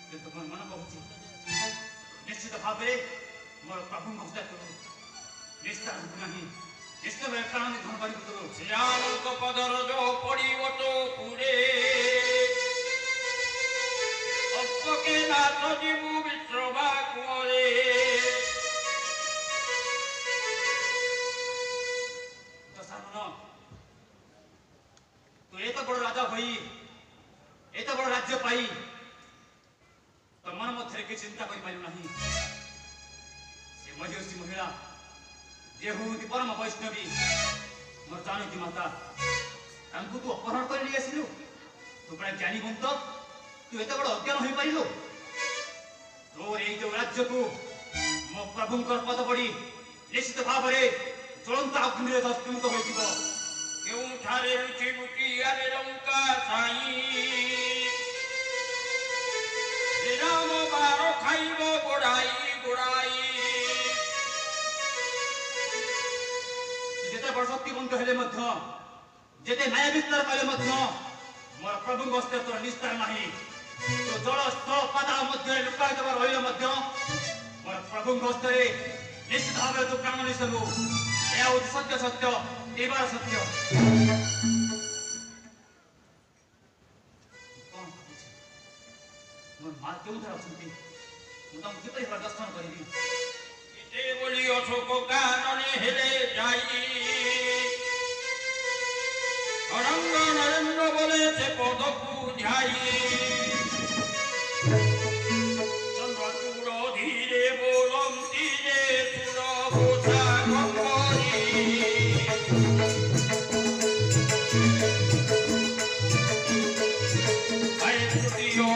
କିନ୍ତୁ ମୋର ମନ କହୁଛି ନିଶ୍ଚିତ ଭାବରେ ମୋର ପ୍ରଭୁଙ୍କ ହସ୍ତେ ତୁ ନିସ୍ତାର ହେବୁ ନାହିଁ। ନିଶ୍ଚିତ ଭାବେ ପ୍ରାଣ ନିଧନ କରିବୁ ତୁ। শ্রীরামଙ୍କ পদরজ পড়িব তো পুরে অল্পকে নাথ জীবু বিশ্রবা কুঁরে ଦଶାନନ, ତୁ ଏତେ ବଡ଼ ରାଜା ହୋଇ ଏତେ ବଡ଼ ରାଜ୍ୟ ପାଇ ତୋ ମନ ମଧ୍ୟରେ କିଛି ଚିନ୍ତା କରିପାରିବୁ ନାହିଁ। ସେ ମହିଷୀ ମହିଳା ଯେ ହୁଅନ୍ତି ପରମ ବୈଷ୍ଣବୀ ମୋର ଜାନକୀ ମାତା, ତାଙ୍କୁ ତୁ ଅପହରଣ କରି ନେଇ ଆସିଲୁ। ତୁ ପରା ଜ୍ଞାନୀବନ୍ତ, ତୁ ଏତେ ବଡ଼ ଅଜ୍ଞାନ ହୋଇପାରିଲୁ। ତୋର ଏଇ ଯୋଉ ରାଜ୍ୟକୁ ମୋ ପ୍ରଭୁଙ୍କର ପଦ ପଡ଼ି ନିଶ୍ଚିତ ଭାବରେ ଜ୍ୱଳନ୍ତ ଅଗ୍ନିରେ ଦସ୍ତୁତ ହୋଇଯିବ। କେଉଁଠାରେ ଲୁଚି ଲୁଚି ଆରେ ଲଙ୍କା ସାଇ ଶ୍ରୀରାମ ବାର ଖାଇବ ଗୋଡ଼ାଇ ଗୋଡ଼ାଇ ଯେତେ ବଡ଼ ଶକ୍ତିବନ୍ତ ହେଲେ ମଧ୍ୟ, ଯେତେ ନ୍ୟାୟ ବିସ୍ତାର କଲେ ମଧ୍ୟ ମୋର ପ୍ରଭୁଙ୍କ ହସ୍ତେ ତୋର ନିସ୍ତାର ନାହିଁ। ତୋ ଜଳ ସ୍ଥଳ ପାତାଳ ମଧ୍ୟରେ ଲୁକାୟିତ ରହିଲେ ମଧ୍ୟ ମୋର ପ୍ରଭୁଙ୍କ ହସ୍ତରେ ନିଶ୍ଚିତ ଭାବରେ ତୁ ପ୍ରାଣ ନେଇସବୁ। ଏହା ହେଉଛି ସତ୍ୟ ସତ୍ୟ, ଏବାର ସତ୍ୟ। କଣ ଭାବୁଛି ମୋର ମା କେଉଁଠାରେ ଅଛନ୍ତି? ମୁଁ ତାଙ୍କୁ କିପରି ଭାବେ ଦର୍ଶନ କରିବି? ইতে বলি অশোক কাননে হেলে যাই অরঙ্গ নরেন্দ্র বলে সে পদকু ঝাই চন্দ্রচূড় ধীরে বলন্তি যে চূড় বোঝা গঙ্গরি আয় তৃতীয়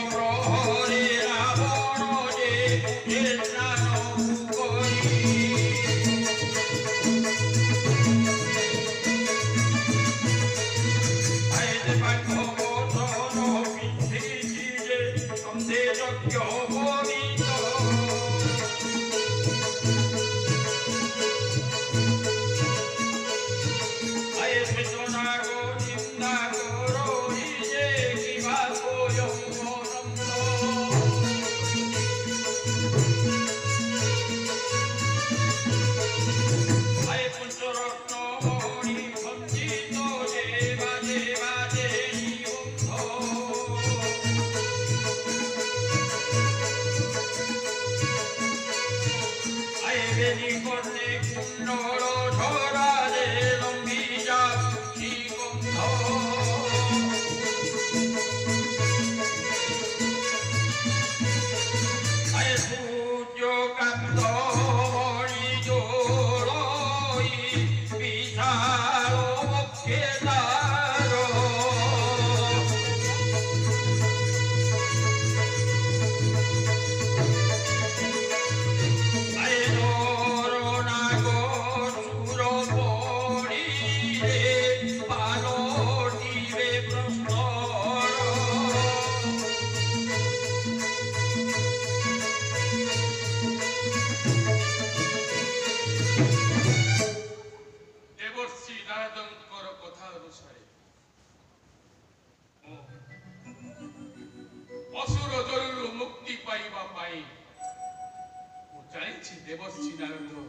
ଦେବଶ୍ରୀ ନାରଦ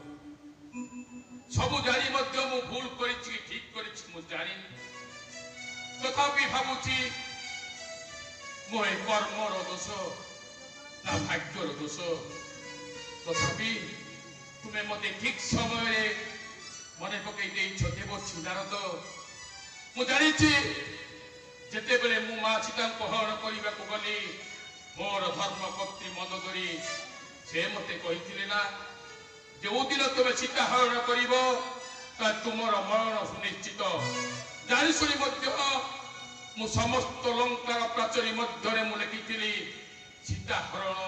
ସବୁ ଜାଣି ମଧ୍ୟ ମୁଁ ଭୁଲ କରିଛି ଠିକ କରିଛି ମୁଁ ଜାଣିନି ତଥାପି ଭାବୁଛି ମୋ ଏ କର୍ମର ଦୋଷ ନା ଭାଗ୍ୟର ଦୋଷ ତଥାପି ତୁମେ ମୋତେ ଠିକ ସମୟରେ ମନେ ପକାଇ ଦେଇଛ ଦେବଶ୍ରୀ ନାରଦ ମୁଁ ଜାଣିଛି ଯେତେବେଳେ ମୁଁ ମା ସୀତାଙ୍କୁ ହରଣ କରିବାକୁ ଗଲି ମୋର ଧର୍ମପତ୍ନୀ ମନ୍ଦୋଦରୀ ସେ ମୋତେ କହିଥିଲେ ନା ଯେଉଁଦିନ ତୁମେ ସୀତା ହରଣ କରିବ ତୁମର ମରଣ ସୁନିଶ୍ଚିତ ଜାଣିଶୁଣି ମଧ୍ୟ ମୁଁ ସମସ୍ତ ଲଙ୍କାର ପ୍ରାଚୀର ମଧ୍ୟରେ ମୁଁ ଲେଖିଥିଲି ସୀତା ହରଣ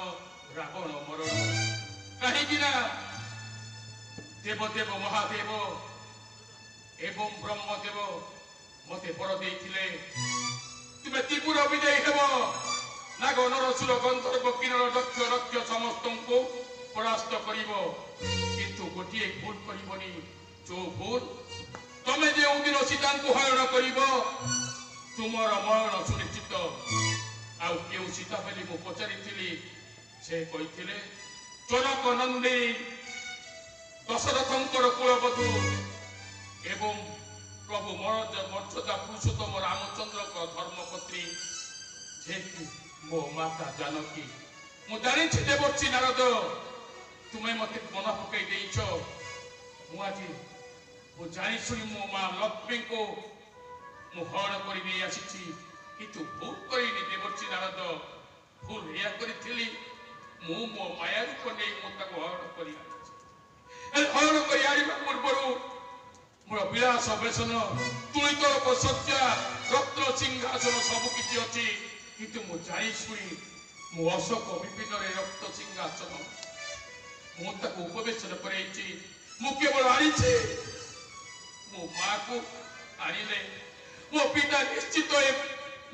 ରାବଣ ମରଣ କାହିଁକି ନା ଦେବଦେବ ମହାଦେବ ଏବଂ ବ୍ରହ୍ମଦେବ ମୋତେ ବର ଦେଇଥିଲେ ତୁମେ ତ୍ରିପୁର ବିଜୟୀ ହେବ ନାଗ ନରସୁର ଗନ୍ଧର୍ବ କିରଣ ଦକ୍ଷ ରକ୍ଷ ସମସ୍ତଙ୍କୁ ପରାସ୍ତ କରିବ କିନ୍ତୁ ଗୋଟିଏ ଭୁଲ କରିବନି ଯୋଉ ଭୁଲ ତମେ ଯେଉଁଦିନ ସୀତାଙ୍କୁ ହରଣ କରିବ ତୁମର ମରଣ ସୁନିଶ୍ଚିତ ଆଉ କେଉଁ ସୀତା ବୋଲି ମୁଁ ପଚାରିଥିଲି ସେ କହିଥିଲେ ଜନକ ନନ୍ଦିନୀ ଦଶରଥଙ୍କର କୁଳବଧୂ ଏବଂ ପ୍ରଭୁ ମର୍ଯ୍ୟାଦା ପୁରୁଷୋତ୍ତମ ରାମଚନ୍ଦ୍ରଙ୍କ ଧର୍ମପତ୍ନୀ ଯେକି ମୋ ମାତା ଜାନକୀ ମୁଁ ଜାଣିଛି ଦେବର୍ଷି ନାରଦ ତୁମେ ମୋତେ ମନ ପକାଇ ଦେଇଛ ମୁଁ ଆଜି ମୁଁ ଜାଣିଶୁଣି ମୋ ମା ଲକ୍ଷ୍ମୀଙ୍କୁ ମୁଁ ହରଣ କରି ନେଇ ଆସିଛି କିନ୍ତୁ ଭୁଲ କରିନି ଦେବର୍ଷି ନାରଦ ଭୁଲ ଏହା କରିଥିଲି ମୁଁ ମୋ ମାୟା ରୂପ ନେଇ ମୁଁ ତାକୁ ହରଣ କରି ଆଣିଛି ହରଣ କରି ଆଣିବା ପୂର୍ବରୁ ମୋର ବିଳାସ ବେସନ ତୁଳିତଳକ ଶଯ୍ୟା ରତ୍ନ ସିଂହାସନ ସବୁ କିଛି ଅଛି କିନ୍ତୁ ମୁଁ ଜାଣି ଶୁଣି ମୁଁ ଅଶୋକ ବିପିନରେ ରକ୍ତ ସିଂହାସନ ମୁଁ ତାକୁ ଉପବେଶନ କରାଇଛି ମୁଁ କେବଳ ଆଣିଛି ମୋ ମାକୁ ଆଣିଲେ ମୋ ପିତା ନିଶ୍ଚିତ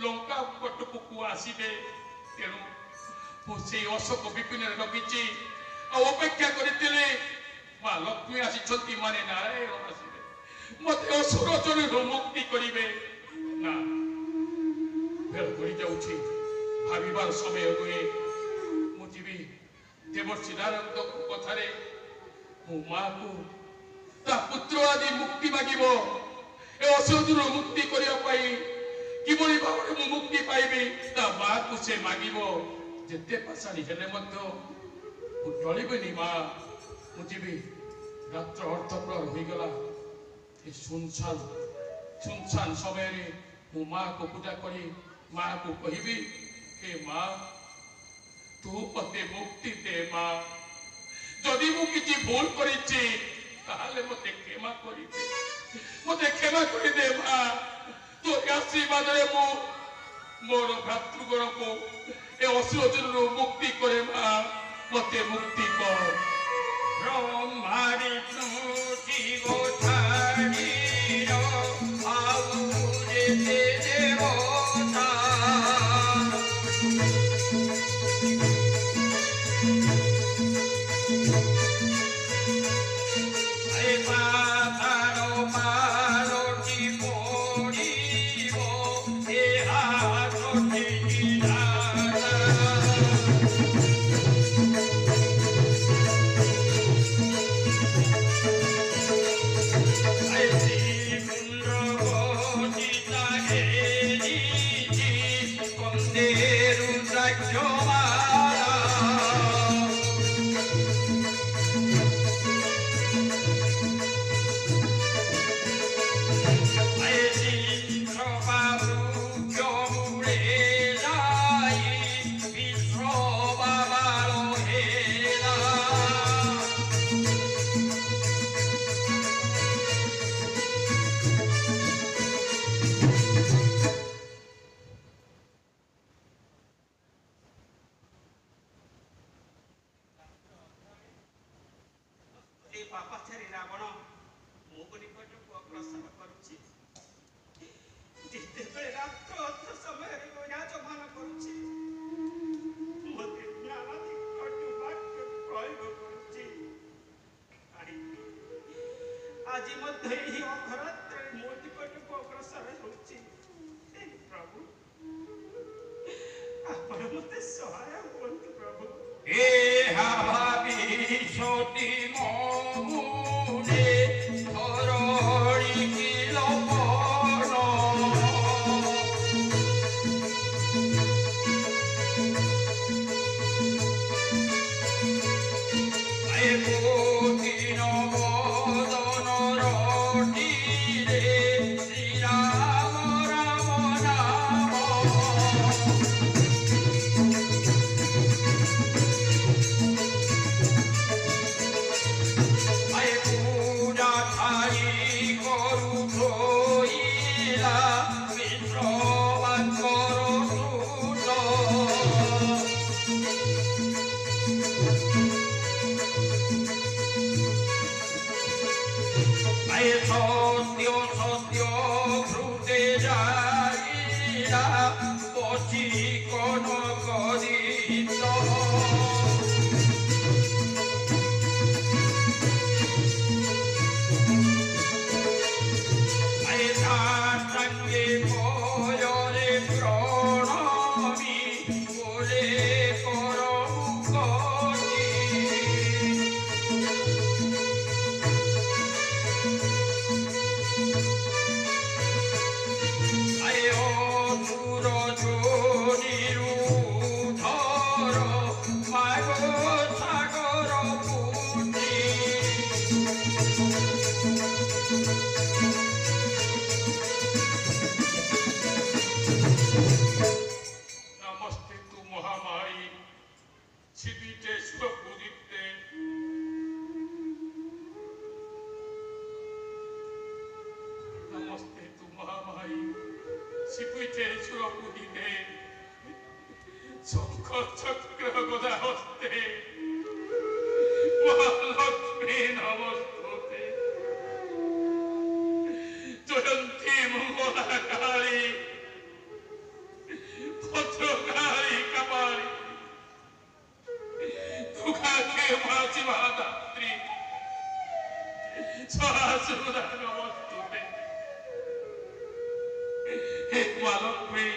ଲଙ୍କା ପଟକୁ ଆସିବେ ତେଣୁ ମୁଁ ସେଇ ଅଶୋକ ବିପିନରେ ରଖିଛି ଆଉ ଅପେକ୍ଷା କରିଥିଲେ ମା ଲକ୍ଷ୍ମୀ ଆସିଛନ୍ତି ମାନେ ନାରାୟଣ ଆସିବେ ମତେ ଅସୁର ଚୋରୀରୁ ମୁକ୍ତି କରିବେ ନା ବେଳ ଗଡ଼ି ଯାଉଛି ଭାବିବାର ସମୟ ନୁହେଁ ମୁଁ ଯିବି ଦେବର୍ଷି ନାରଦଙ୍କ କଥାରେ ମୋ ମାକୁ ତା ପୁତ୍ର ଆଦି ମୁକ୍ତି ମାଗିବ ଏ ଅସୁରରୁ ମୁକ୍ତି କରିବା ପାଇଁ କିଭଳି ଭାବରେ ମୁଁ ମୁକ୍ତି ପାଇବି ତା ମାକୁ ସେ ମାଗିବ ଯେତେ ପାଷାଣୀ ହେଲେ ମଧ୍ୟ ମୁଁ ଟଳିବିନି ମା ମୁଁ ଯିବି ରାତ୍ର ଅର୍ଦ୍ଧପ୍ରହର ହୋଇଗଲା ଏ ସୁନସାନ ସମୟରେ ମୁଁ ମାକୁ ପୂଜା କରି ମାକୁ କହିବି ହେ ମା ତୁ ମତେ ମୁକ୍ତି ଦେ ମା ଯଦି ମୁଁ କିଛି ଭୁଲ କରିଛି ତାହେଲେ ମତେ କ୍ଷମା କରିଦେ ମତେ କ୍ଷମା କରିଦେ ମା ତୋ ଆଶୀର୍ବାଦରେ ମୁଁ ମୋର ଭାତୃଗଣକୁ ଏ ଅସୁରରୁ ମୁକ୍ତି କରେ ମା ମତେ ମୁକ୍ତି କର ବ୍ରହ୍ମାରି ଶିବ ଛାଡ଼ିର ଆଉ ଯେତେ ଦେବତା ରାବଣ ମୋ ନିକଟକୁ ଅଗ୍ରସର କରୁଛି। ଯେତେବେଳେ ରାତ୍ର ଅର୍ଥ ସମୟରେ ବିରାଜମାନ କରୁଛି ମୋତେ ନାନାଦି କଟୁ ବାକ୍ୟ ପ୍ରୟୋଗ କରୁଛି। ଆଜି ମଧ୍ୟ ଏହି ଅଘରାତ୍ରରେ ମୋ ନିକଟକୁ ଅଗ୍ରସର ହେଉଛି। ପ୍ରଭୁ ଆପଣ ମୋତେ ସହାୟ ହୁଅନ୍ତୁ ପ୍ରଭୁ। ଏହା ଭାବି ସତୀ ମମୁନେ ଧରଣୀ ଲୋପନ ଦିନ ବଦନ ରଟିରେ ଶ୍ରୀରାମ ରାମ ନାମ ପୂଜା ଥାଇ କରୁ ଧୋଇଲା ମିତ୍ରବାଙ୍କର ଦୂତ ସତ୍ୟ ସତ୍ୟ ହୃଦେ ଯାଇଲା ବଚି କନ କରିତ সাঙ্গে ভয়রে প্রণমী বলে করমুকটি অসুর যোনিরু ধর মাগ সাগর পুত্রী नमस्ते तु महामाई छिपीटे सुरपुदिते नमस्ते तु महामाई छिपीटे सुरपुदिते शंख चक्र गदा हस्ते महालक्ष्मी नमस्ते जयंती मंगला काली भद्रकाली कपाली दुखाके माची महादात्री सहस्रदा नमस्तुते। हे मां लक्ष्मी,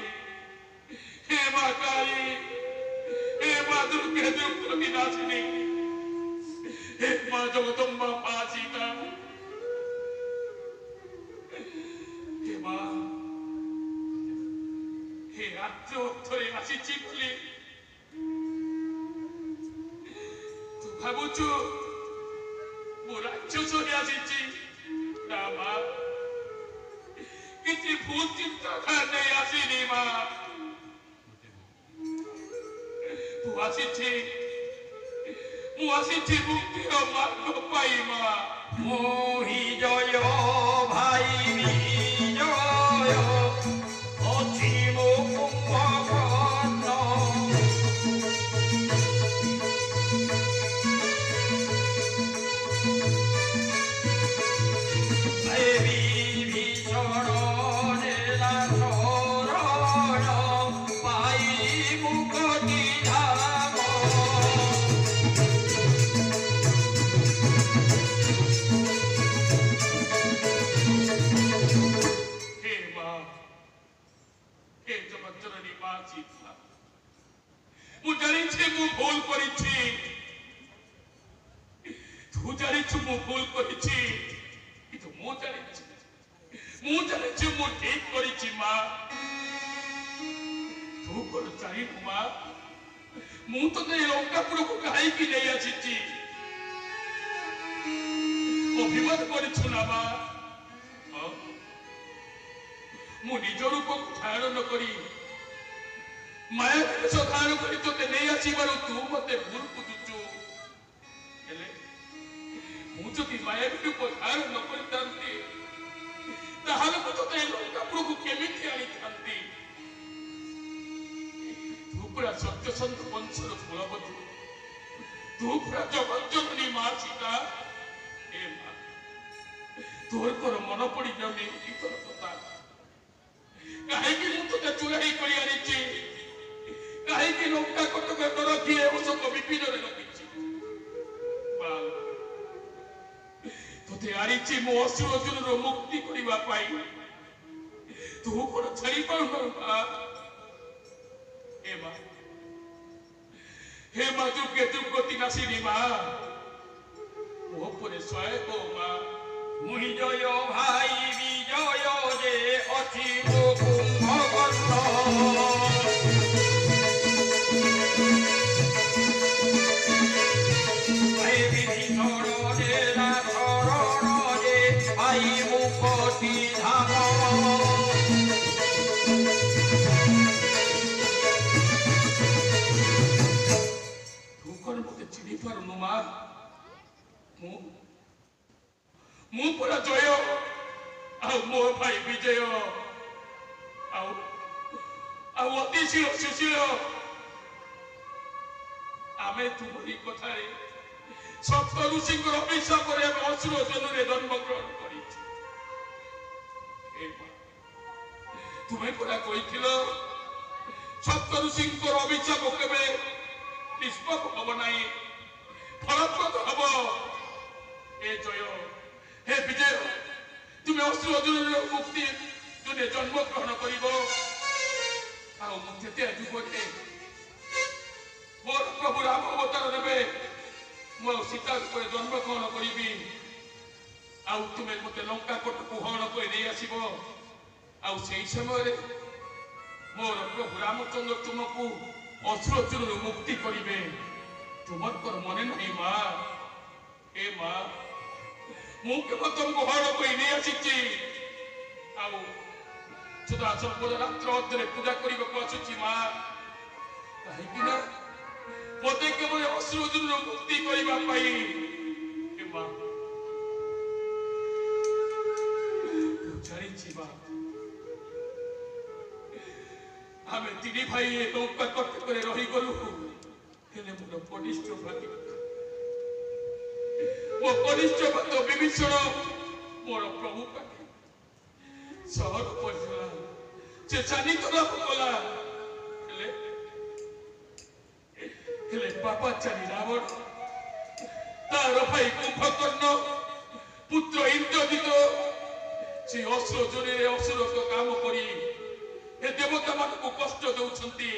हे मां काली, हे मां दुर्गे दुर्ग विनाशिनी, हे मां जगदम्बा मां सीता, हे मां हे रात्र धरे आसी चिखली तू भावुचु मो राक्षस हे आसी ना मां किसी भूल चिंता खाने आसीनी मां तू आसी मुक्ति मार्ग पाई मां मोहि जय भाई विजय अछि मो कुंभकर्ण देवी भीषण नेला शरण पाई मुक्ति धाम हे मां हे जगतजननी मां सीता मु जानिछि मु भूल करिछि तू जानिछु मु भूल करिछि কিন্তু মু জানিছি মু ঠিক করেছি মা তু কোন জানিনু মা মু তো এই লঙ্কাপুরକୁ গাইকি নেই আসিছি অভিমান করেছু না মা মু নিজ রূপକୁ ধারণ করি মায়া বেশ ধারণ করি তোতে নেই আসিবারু তু মতে ভুল বুঝুছু হেলে মু যদি মায়া রূপ ধারণ করিতান্তি তাহলে মু তোতে এই লঙ্কাপুরକୁ কেমিতি আনিথান্তি তু পুরা সত্যসন্ধ বংশর কুলবধূ তু পুরা জগজ্জননী মা সীতা হে মা তোর কোন মনে পড়ি যাবে তোর কথা কাহিଁକି ମୁଁ ତୋତେ ଚୁରାଇ କରି ଆଣିଛି କାହିଁକି ଲଙ୍କା କଟକ ରଖି ଅଶୋକ ବିପିନରେ ରଖିଛି ତୋତେ ଆଣିଛି ମୋ ଅସୁର ଜୁଲରୁ ମୁକ୍ତି କରିବା ପାଇଁ ତୁ କଣ ଛାଡ଼ି ପାରୁନ हे माँ दुर्गे दुर्गति नासिनी माँ ମୋ ଉପରେ ସହାୟକ ମା মুহি জয় ভাই বিজয় যে অছি গো কুম্ভকর্ণ ভাই বিভীষণ যে রাধরণ যে ভাই মুকটি ধাম ତୁ କଣ ମୋତେ ଚିହ୍ନି ପାରୁନୁ ମା ମୁଁ ପୁରା ଜୟ ଆଉ ମୋ ଭାଇ ବିଜୟ ଆଉ ଅତିଶୀଳ ସୁଶୀଳ ଆମେ ତୁମରି କଥାରେ ସପ୍ତ ଋଷିଙ୍କର ଅଭିଶାପରେ ଆମେ ଅସୁର ଜନ୍ମରେ ଜନ୍ମଗ୍ରହଣ କରିଛୁ ତୁମେ ପୁରା କହିଥିଲ ସପ୍ତ ଋଷିଙ୍କର ଅଭିଶାପ କେବେ ନିଷ୍ପପ ହବ ନାହିଁ ଫଳପ୍ରଦ ହବ हे जय हे विजय तुम्हें असुर जन्म मुक्ति जुने जन्म ग्रहण कर जुगे मोर प्रभु राम अवतार देवे मो सीता रूप जन्म ग्रहण करी तुम्हें मत लंका कोटक हरण कर समय मोर प्रभु रामचंद्र तुमको असुर जन्म मुक्ति करेंगे तुमर मन नहीं माँ ए माँ ମୁଁ କେବଳ ତମକୁ ହରଣ କରି ନେଇ ଆସିଛି ଆଉ ସଦା ସମ୍ପଦ ରାତ୍ର ଅଧରେ ପୂଜା କରିବାକୁ ଆସୁଛି ମା କାହିଁକି ନା ମୋତେ କେବଳ ଅସୁର ଜନ୍ମରୁ ମୁକ୍ତି କରିବା ପାଇଁ ମା ଜାଣିଛି ମା ଆମେ ତିନି ଭାଇ ଲଙ୍କା କଟକରେ ରହିଗଲୁ ହେଲେ ମୋର କନିଷ୍ଠ ଭାଇ ମୋ କନିଷ୍ଠ ଭକ୍ତ ବିଭୀଷଣ ମୋର ପ୍ରଭୁ ପାଖେ ସହର ପଡ଼ିଥିଲା ସେ ସାନିଧ୍ୟ ଲାଭ କଲା ହେଲେ ପାପାଚାରୀ ରାବଣ ତାର ଭାଇ କୁମ୍ଭକର୍ଣ୍ଣ ପୁତ୍ର ଇନ୍ଦ୍ରଜିତ ସେ ଅସୁର ଜୋରରେ ଅସୁର କାମ କରି ଏ ଦେବତା ମାନଙ୍କୁ କଷ୍ଟ ଦେଉଛନ୍ତି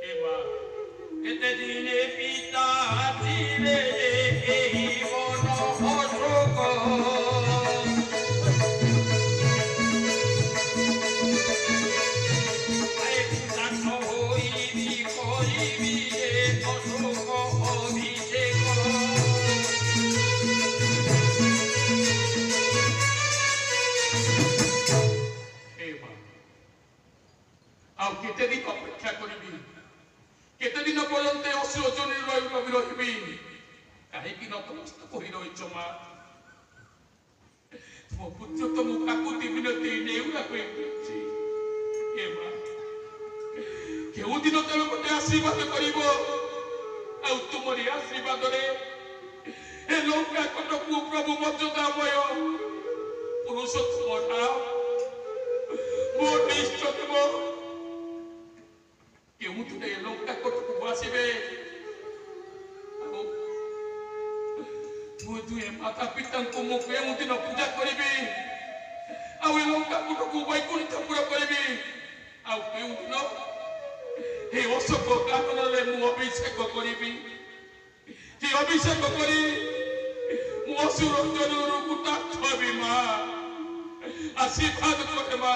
ଏ ମା କେତେ ଦିନେ ପିତା ଥିଲେ ଏହି ମନ ଅଶୋକ ହୋଇବି କରିବି ଅଶୋକ ଅଭିଷେକ ଆଉ କେତେ ଦିନ ଅପେକ୍ଷା କରିବି କେତେ ଦିନ ପର୍ଯ୍ୟନ୍ତ ଅସୁର ଜନ୍ମରେ ରହିବି କାହିଁକି ନତମସ୍ତକ ହୋଇ ରହିଛ ମା ମୋ ପୁତ୍ର ତମ କାକୁତି ବିନତି ନେଉବାକୁ ହେଉଛି ଏ ମା କେଉଁଦିନ ତମେ ମୋତେ ଆଶୀର୍ବାଦ କରିବ ଆଉ ତୁମରି ଆଶୀର୍ବାଦରେ ଏ ଲଙ୍କା କଟକୁ ପ୍ରଭୁ ମର୍ଯ୍ୟାଦାମୟ ପୁରୁଷୋତ୍ତମ ରାମ ମୋ ଇଷ୍ଟ ଦେବ କେଉଁଦିନ ଏ ଲଙ୍କା କଟକୁ ଆସିବେ माता पिता को मु केउदिन पूजा करिबी आ ए लंका कुटको वैकुंठपुर करिबी आ केउदिन हे अशोक काननले मु अभिषेक करिबी जे अभिषेक करी मु असुर जनuru कुटा छबी मा आशीर्वाद करे मा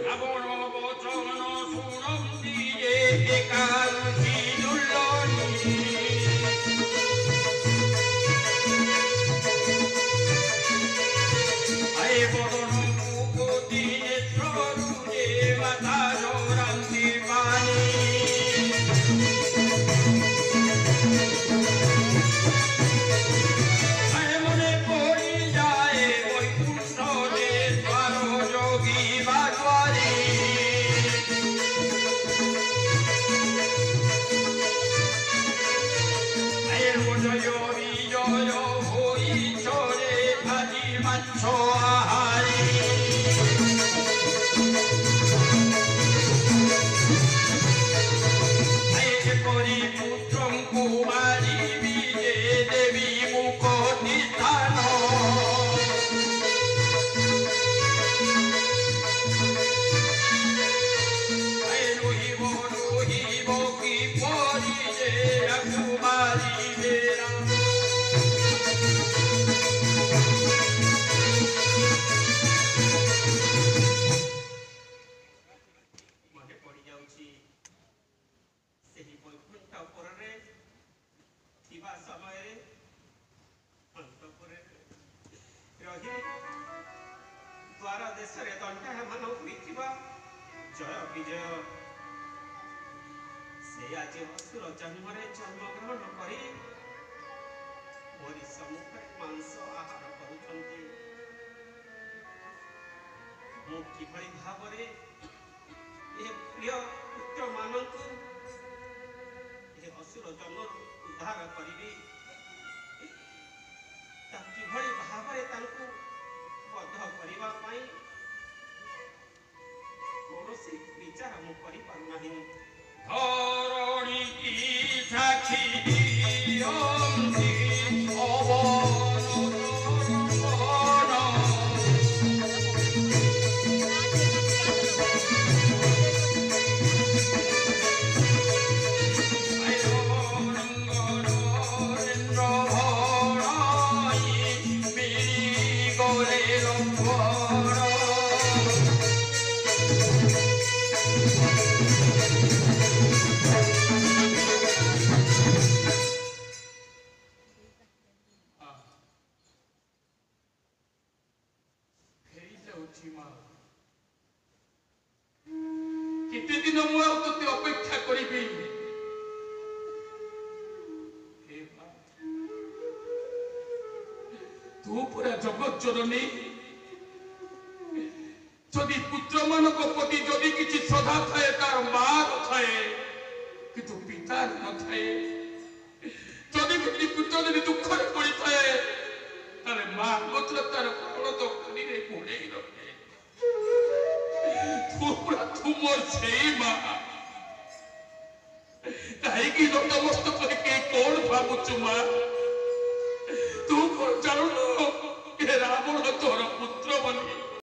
रावण वचन सुनम दिए एकांती दुल्लनी কুমারী বিজে দেবী মুখটি স্থান রহিব রহিব কি পরি যে কুমারী বেরা মনে পড়ি যাଉଛି ସେହି ବୈକୁଣ୍ଠ ପୁରରେ ଥିବା ସମୟରେ ଅନ୍ତପୁରରେ ରହି ଦ୍ୱାର ଦେଶରେ ଦଣ୍ଡାୟମାନ ହୋଇଥିବା ଜୟ ବିଜୟ ସେ ଆଜି ଅସୁର ଜନ୍ମରେ ଜନ୍ମଗ୍ରହଣ କରି ମୋରି ସମ୍ମୁଖରେ ମାଂସ ଆହାର କରୁଛନ୍ତି। ମୁଁ କିଭଳି ଭାବରେ ଏ ପ୍ରିୟ ପୁତ୍ରମାନଙ୍କୁ ଏ ଅସୁର ଜନ୍ମରୁ ଉଦ୍ଧାର କରିବି, ତା କିଭଳି ଭାବରେ ତାଙ୍କୁ ବଦ୍ଧ କରିବା ପାଇଁ କୌଣସି ବିଚାର ମୁଁ କରିପାରୁନାହିଁ। ধরণী কি সাক্ষী দিয়ন্তি କେତେ ଦିନ ମୁଁ ଆଉ ତୋତେ ଅପେକ୍ଷା କରିବି? ତୁ ପୁରା ଜଗତ ଜନନୀ, ଯଦି ପୁତ୍ରମାନଙ୍କ ପ୍ରତି ଯଦି କିଛି ଶ୍ରଦ୍ଧା ଥାଏ ତାର ମାର ଥାଏ, କିନ୍ତୁ ପିତାର ନଥାଏ। ଯଦି କିଛି ପୁତ୍ର ଯଦି ଦୁଃଖରେ ପଡ଼ିଥାଏ ତାହେଲେ ମା ମାତ୍ର ତାର ପ୍ରାଣ ତ ଖାଲିରେ ଘୋଡ଼େଇ ରଖେ। ତୁ ମୋର ସେଇ ମା, କାହିଁକି ନତମସ୍ତକରେ କେହି କଣ ଭାବୁଛୁ ମା? ତୁ କଣ ଜାଣୁନୁ